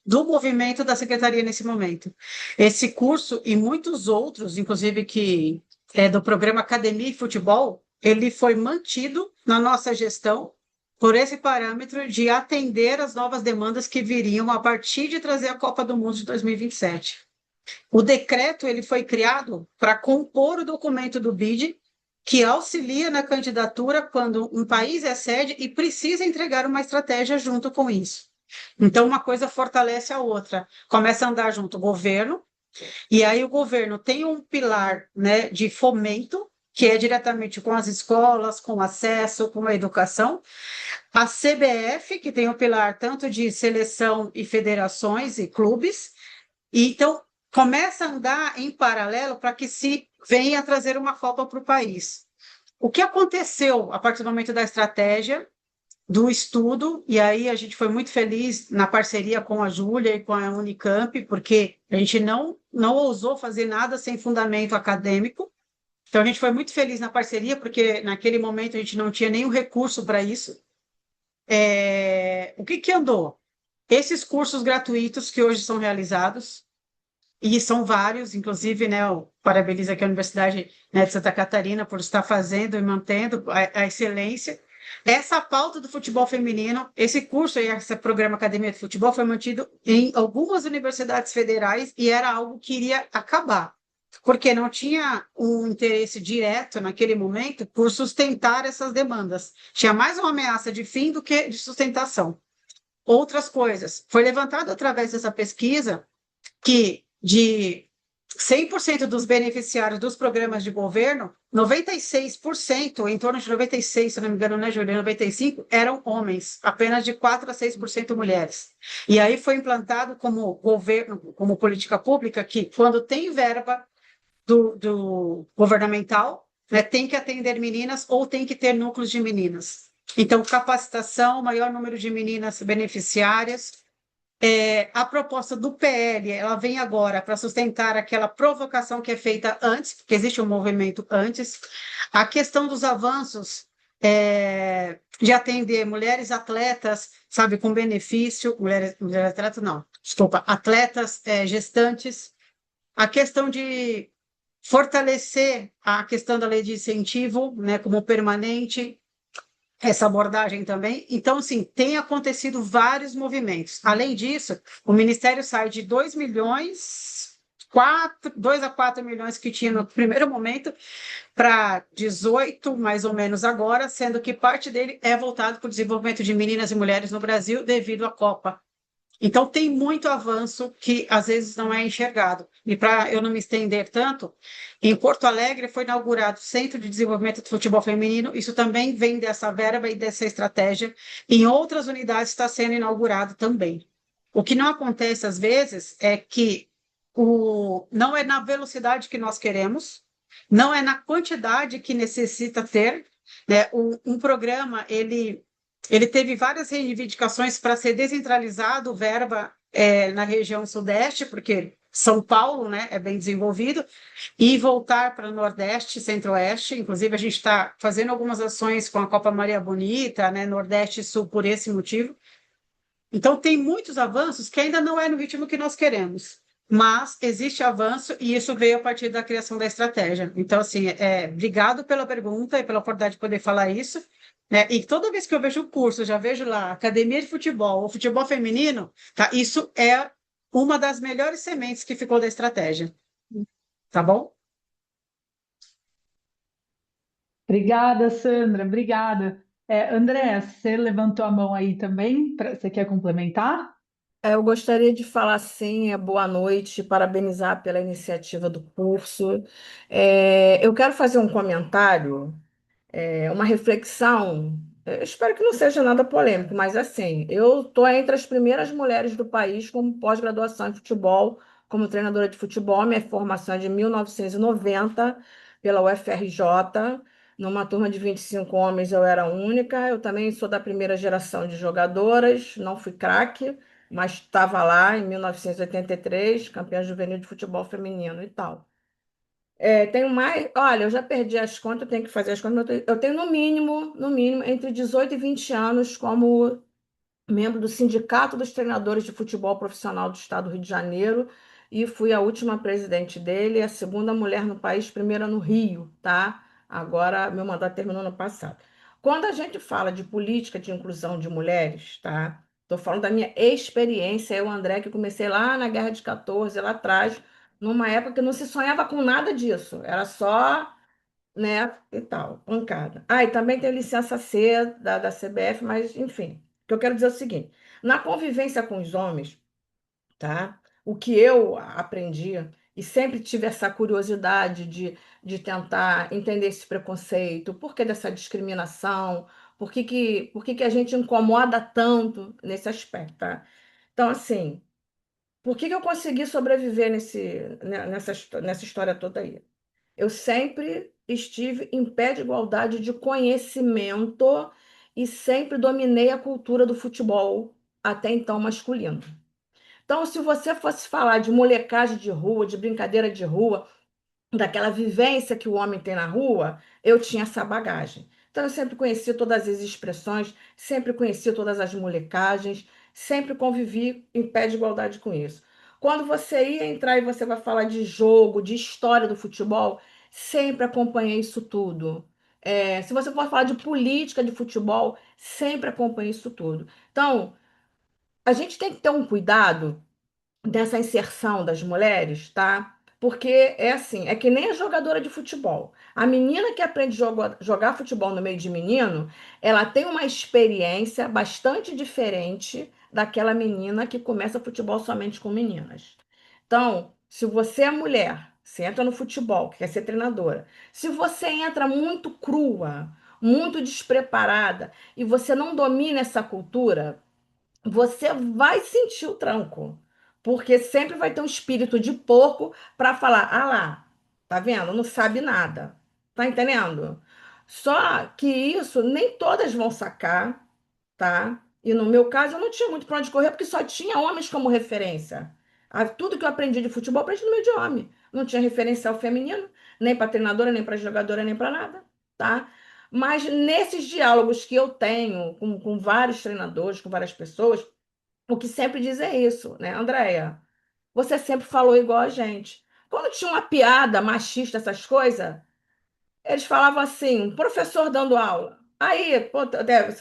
do movimento da secretaria nesse momento. Esse curso e muitos outros, inclusive que é do programa Academia e Futebol, ele foi mantido na nossa gestão por esse parâmetro de atender as novas demandas que viriam a partir de trazer a Copa do Mundo de 2027. O decreto ele foi criado para compor o documento do BID, que auxilia na candidatura quando um país é sede e precisa entregar uma estratégia junto com isso. Então, uma coisa fortalece a outra. Começa a andar junto o governo, e aí o governo tem um pilar, né, de fomento, que é diretamente com as escolas, com acesso, com a educação. A CBF, que tem um pilar tanto de seleção e federações e clubes. E então, começa a andar em paralelo para que se venha trazer uma Copa para o país. O que aconteceu a partir do momento da estratégia, do estudo, e aí a gente foi muito feliz na parceria com a Júlia e com a Unicamp, porque a gente não ousou fazer nada sem fundamento acadêmico. Então, a gente foi muito feliz na parceria, porque naquele momento a gente não tinha nenhum recurso para isso. O que andou? Esses cursos gratuitos que hoje são realizados, e são vários, inclusive, né, eu parabenizo aqui a Universidade, né, de Santa Catarina por estar fazendo e mantendo a excelência. Essa pauta do futebol feminino, esse curso e esse programa Academia de Futebol foi mantido em algumas universidades federais e era algo que iria acabar, porque não tinha um interesse direto naquele momento por sustentar essas demandas. Tinha mais uma ameaça de fim do que de sustentação. Outras coisas. Foi levantado através dessa pesquisa que de 100% dos beneficiários dos programas de governo, 96%, em torno de 96%, se não me engano, né, Julia, 95%, eram homens, apenas de 4% a 6% mulheres. E aí foi implantado como governo, como política pública, que quando tem verba do governamental, né, tem que atender meninas ou tem que ter núcleos de meninas. Então, capacitação, maior número de meninas beneficiárias. A proposta do PL, ela vem agora para sustentar aquela provocação que é feita antes, porque existe um movimento antes. A questão dos avanços de atender mulheres atletas, sabe, com benefício, mulheres atletas não, desculpa, atletas gestantes. A questão de fortalecer a questão da lei de incentivo, né, como permanente, essa abordagem também. Então, assim, tem acontecido vários movimentos. Além disso, o Ministério sai de 2 a 4 milhões que tinha no primeiro momento para 18, mais ou menos agora, sendo que parte dele é voltado para o desenvolvimento de meninas e mulheres no Brasil devido à Copa. Então, tem muito avanço que às vezes não é enxergado. E para eu não me estender tanto, em Porto Alegre foi inaugurado o Centro de Desenvolvimento do Futebol Feminino. Isso também vem dessa verba e dessa estratégia. Em outras unidades está sendo inaugurado também. O que não acontece às vezes é que não é na velocidade que nós queremos, não é na quantidade que necessita ter, né? Um programa, ele teve várias reivindicações para ser descentralizado, verba na região sudeste, porque São Paulo, né, é bem desenvolvido, e voltar para o Nordeste e Centro-Oeste. Inclusive, a gente está fazendo algumas ações com a Copa Maria Bonita, né, Nordeste e Sul, por esse motivo. Então, tem muitos avanços que ainda não é no ritmo que nós queremos, mas existe avanço e isso veio a partir da criação da estratégia. Então, assim, obrigado pela pergunta e pela oportunidade de poder falar isso, né? E toda vez que eu vejo o curso, eu já vejo lá academia de futebol ou futebol feminino, tá? Isso é uma das melhores sementes que ficou da estratégia, tá bom? Obrigada, Sandra, obrigada. André, você levantou a mão aí também, você quer complementar? Eu gostaria de falar sim, boa noite, parabenizar pela iniciativa do curso. Eu quero fazer um comentário, uma reflexão. Eu espero que não seja nada polêmico, mas assim, eu estou entre as primeiras mulheres do país com pós-graduação em futebol, como treinadora de futebol. Minha formação é de 1990 pela UFRJ. Numa turma de 25 homens, eu era a única. Eu também sou da primeira geração de jogadoras, não fui craque, mas estava lá em 1983, campeã juvenil de futebol feminino e tal. Tenho mais. Olha, eu já perdi as contas, eu tenho que fazer as contas, mas eu tenho no mínimo, entre 18 e 20 anos como membro do Sindicato dos Treinadores de Futebol Profissional do Estado do Rio de Janeiro, e fui a última presidente dele, a segunda mulher no país, primeira no Rio, tá? Agora, meu mandato terminou no passado. Quando a gente fala de política de inclusão de mulheres, tá? Estou falando da minha experiência, eu, André, que comecei lá na Guerra de 14, lá atrás, numa época que não se sonhava com nada disso, era só, né, e tal, pancada. E também tem licença C da CBF, mas enfim. O que eu quero dizer é o seguinte: na convivência com os homens, tá? O que eu aprendi e sempre tive essa curiosidade de tentar entender esse preconceito, por que dessa discriminação, por que que a gente incomoda tanto nesse aspecto, tá? Então, assim, por que que eu consegui sobreviver nessa história toda aí? Eu sempre estive em pé de igualdade de conhecimento e sempre dominei a cultura do futebol, até então masculino. Então, se você fosse falar de molecagem de rua, de brincadeira de rua, daquela vivência que o homem tem na rua, eu tinha essa bagagem. Então, eu sempre conheci todas as expressões, sempre conheci todas as molecagens, sempre convivi em pé de igualdade com isso. Quando você ia entrar e você vai falar de jogo, de história do futebol, sempre acompanhei isso tudo. Se você for falar de política de futebol, sempre acompanhei isso tudo. Então, a gente tem que ter um cuidado dessa inserção das mulheres, tá? Porque é assim, é que nem a jogadora de futebol. A menina que aprende a jogar futebol no meio de menino, ela tem uma experiência bastante diferente daquela menina que começa futebol somente com meninas. Então, se você é mulher, você entra no futebol, quer ser treinadora, se você entra muito crua, muito despreparada e você não domina essa cultura, você vai sentir o tranco, porque sempre vai ter um espírito de porco para falar: ah lá, tá vendo? Não sabe nada. Tá entendendo? Só que isso nem todas vão sacar, tá? E no meu caso, eu não tinha muito para onde correr, porque só tinha homens como referência. Tudo que eu aprendi de futebol, eu aprendi no meio de homem. Não tinha referencial feminino, nem para treinadora, nem para jogadora, nem para nada, tá? Mas nesses diálogos que eu tenho com vários treinadores, com várias pessoas, o que sempre diz é isso, né, Andréia? Você sempre falou igual a gente. Quando tinha uma piada machista, essas coisas, eles falavam assim, um professor dando aula. Aí, pô,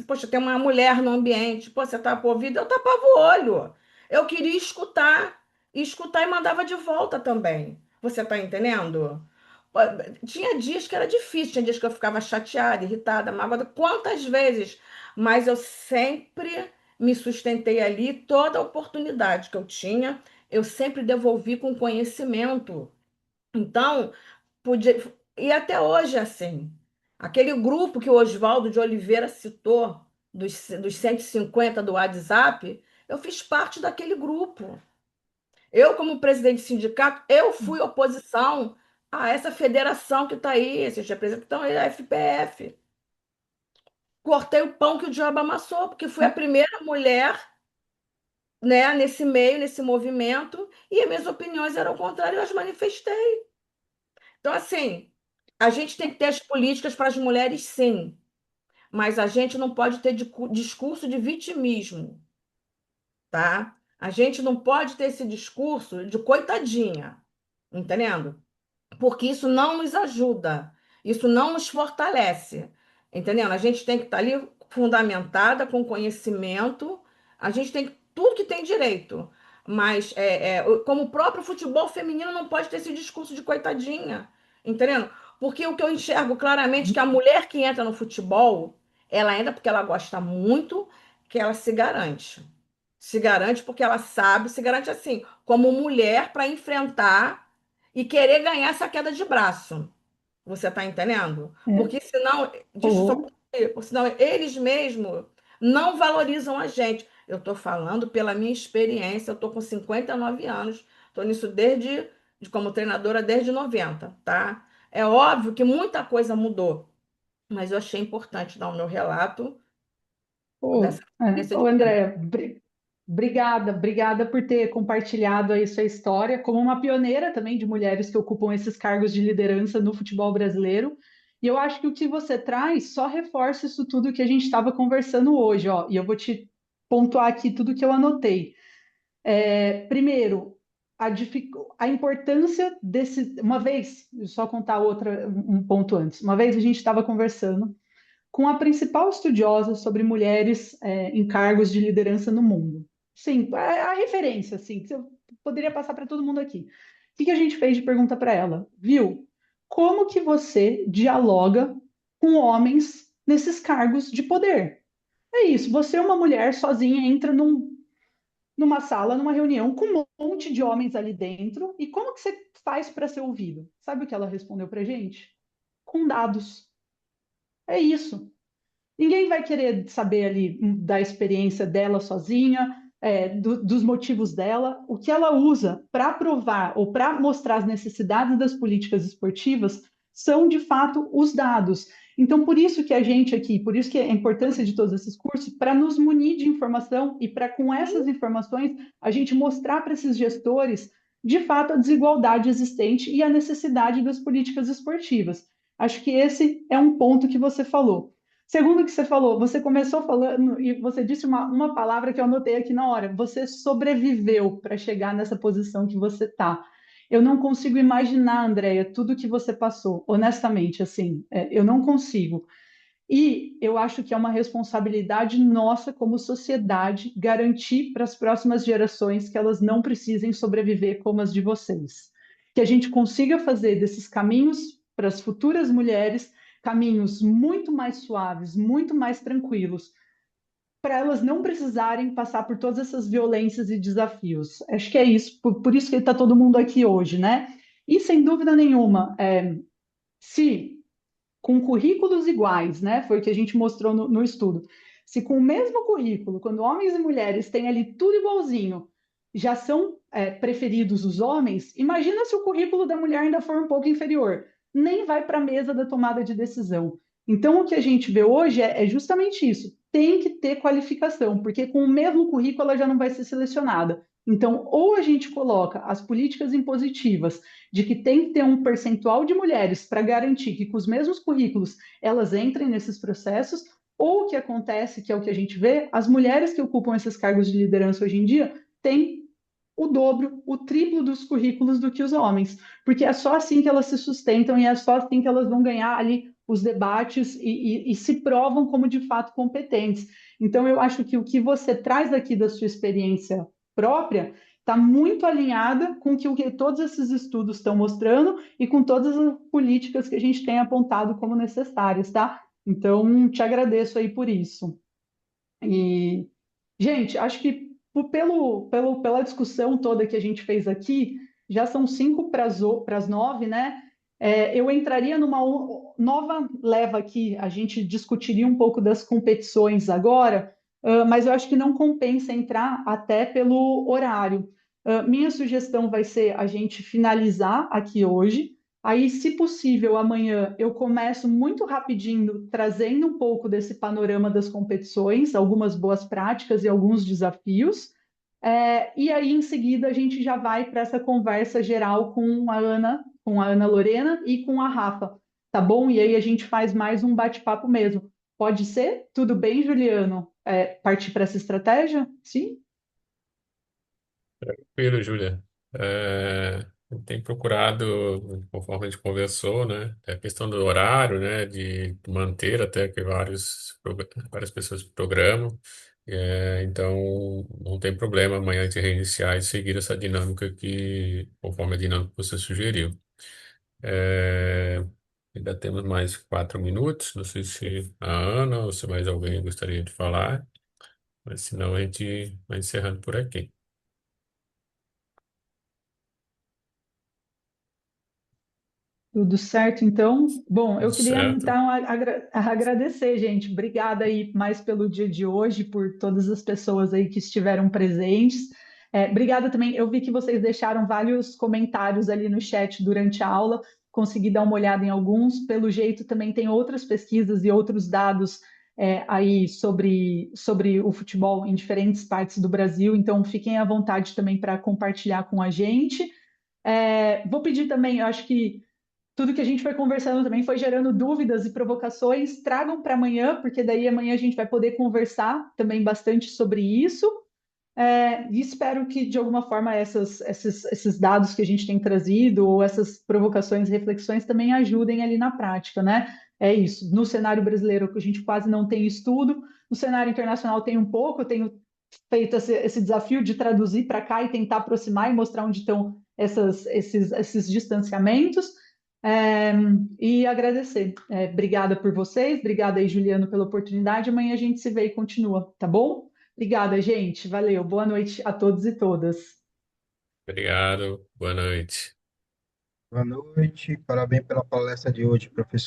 poxa, tem uma mulher no ambiente, pô, você tapa o ouvido, eu tapava o olho. Eu queria escutar e mandava de volta também. Você tá entendendo? Pô, tinha dias que era difícil, tinha dias que eu ficava chateada, irritada, magoada, quantas vezes, mas eu sempre me sustentei ali, toda a oportunidade que eu tinha, eu sempre devolvi com conhecimento. Então, podia, e até hoje é assim. Aquele grupo que o Oswaldo de Oliveira citou, dos 150 do WhatsApp, eu fiz parte daquele grupo. Eu, como presidente do sindicato, eu fui oposição a essa federação que está aí, esses representantes estão aí, a FPF. Cortei o pão que o diabo amassou, porque fui a primeira mulher, né, nesse meio, nesse movimento, e as minhas opiniões eram contrárias, eu as manifestei. Então, assim, a gente tem que ter as políticas para as mulheres, sim, mas a gente não pode ter discurso de vitimismo, tá? A gente não pode ter esse discurso de coitadinha, entendendo? Porque isso não nos ajuda, isso não nos fortalece, entendendo? A gente tem que estar ali fundamentada com conhecimento, a gente tem tudo que tem direito, mas como o próprio futebol feminino não pode ter esse discurso de coitadinha, entendendo? Porque o que eu enxergo claramente é que a mulher que entra no futebol, ela entra porque ela gosta muito, que ela se garante. Se garante porque ela sabe, se garante assim, como mulher para enfrentar e querer ganhar essa queda de braço. Você está entendendo? É. Porque senão, deixa eu só Ou, concluir, porque senão eles mesmos não valorizam a gente. Eu estou falando pela minha experiência, eu estou com 59 anos, estou nisso como treinadora desde 90, tá? É óbvio que muita coisa mudou, mas eu achei importante dar o meu relato dessa experiência de vida. Andréa, obrigada por ter compartilhado aí sua história como uma pioneira também de mulheres que ocupam esses cargos de liderança no futebol brasileiro. E eu acho que o que você traz só reforça isso tudo que a gente estava conversando hoje, ó. E eu vou te pontuar aqui tudo que eu anotei. Primeiro, a importância desse. Uma vez, só contar um ponto antes. Uma vez a gente estava conversando com a principal estudiosa sobre mulheres em cargos de liderança no mundo. Sim, a referência, assim, que eu poderia passar para todo mundo aqui. O que a gente fez de pergunta para ela? Viu? Como que você dialoga com homens nesses cargos de poder? É isso, você é uma mulher sozinha, entra numa sala, numa reunião com um monte de homens ali dentro, e como que você faz para ser ouvido? Sabe o que ela respondeu para gente? Com dados. É isso. Ninguém vai querer saber ali da experiência dela sozinha, dos motivos dela. O que ela usa para provar ou para mostrar as necessidades das políticas esportivas são, de fato, os dados. Então, por isso que a gente aqui, por isso que a importância de todos esses cursos, para nos munir de informação e para, com essas informações, a gente mostrar para esses gestores, de fato, a desigualdade existente e a necessidade das políticas esportivas. Acho que esse é um ponto que você falou. Segundo o que você falou, você começou falando e você disse uma palavra que eu anotei aqui na hora. Você sobreviveu para chegar nessa posição que você está. Eu não consigo imaginar, Andréia, tudo que você passou, honestamente, assim, eu não consigo. E eu acho que é uma responsabilidade nossa como sociedade garantir para as próximas gerações que elas não precisem sobreviver como as de vocês. Que a gente consiga fazer desses caminhos para as futuras mulheres caminhos muito mais suaves, muito mais tranquilos, para elas não precisarem passar por todas essas violências e desafios. Acho que é isso, por isso que está todo mundo aqui hoje, né? E sem dúvida nenhuma, se com currículos iguais, né? Foi o que a gente mostrou no estudo. Se com o mesmo currículo, quando homens e mulheres têm ali tudo igualzinho, já são preferidos os homens, imagina se o currículo da mulher ainda for um pouco inferior. Nem vai para a mesa da tomada de decisão. Então, o que a gente vê hoje é justamente isso. Tem que ter qualificação, porque com o mesmo currículo ela já não vai ser selecionada. Então, ou a gente coloca as políticas impositivas de que tem que ter um percentual de mulheres para garantir que com os mesmos currículos elas entrem nesses processos, ou o que acontece, que é o que a gente vê, as mulheres que ocupam esses cargos de liderança hoje em dia têm o dobro, o triplo dos currículos do que os homens, porque é só assim que elas se sustentam e é só assim que elas vão ganhar ali os debates e se provam como de fato competentes. Então, eu acho que o que você traz aqui da sua experiência própria está muito alinhada com o que todos esses estudos estão mostrando e com todas as políticas que a gente tem apontado como necessárias, tá? Então, te agradeço aí por isso. E, Gente, acho que pela discussão toda que a gente fez aqui, já são 5 para as 9, né? Eu entraria numa nova leva aqui, a gente discutiria um pouco das competições agora, mas eu acho que não compensa entrar até pelo horário. Minha sugestão vai ser a gente finalizar aqui hoje. Aí, se possível, amanhã eu começo muito rapidinho, trazendo um pouco desse panorama das competições, algumas boas práticas e alguns desafios. E aí, em seguida, a gente já vai para essa conversa geral com a Ana Lorena e com a Rafa, tá bom? E aí a gente faz mais um bate-papo mesmo. Pode ser? Tudo bem, Juliano? Partir para essa estratégia? Sim? Tranquilo, Júlia. Tem procurado, conforme a gente conversou, né? A questão do horário, né? De manter até que várias pessoas programam. Então, não tem problema amanhã de reiniciar e seguir essa dinâmica conforme a dinâmica que você sugeriu. É, Ainda temos mais 4 minutos. Não sei se a Ana ou se mais alguém gostaria de falar, mas senão a gente vai encerrando por aqui. Tudo certo, então? Bom, Tudo eu queria certo. então agradecer, gente. Obrigada aí mais pelo dia de hoje, por todas as pessoas aí que estiveram presentes. Obrigada também. Eu vi que vocês deixaram vários comentários ali no chat durante a aula. Consegui dar uma olhada em alguns. Pelo jeito, também tem outras pesquisas e outros dados aí sobre o futebol em diferentes partes do Brasil. Então, fiquem à vontade também para compartilhar com a gente. Vou pedir também, eu acho que tudo que a gente foi conversando também foi gerando dúvidas e provocações. Tragam para amanhã, porque daí amanhã a gente vai poder conversar também bastante sobre isso. E espero que, de alguma forma, esses dados que a gente tem trazido, ou essas provocações e reflexões, também ajudem ali na prática, né? É isso. No cenário brasileiro, a gente quase não tem estudo, no cenário internacional tem um pouco, eu tenho feito esse desafio de traduzir para cá e tentar aproximar e mostrar onde estão esses distanciamentos. É, e agradecer. Obrigada por vocês, obrigada aí, Juliano, pela oportunidade. Amanhã a gente se vê e continua, tá bom? Obrigada, gente. Valeu. Boa noite a todos e todas. Obrigado. Boa noite. Boa noite, parabéns pela palestra de hoje, professor.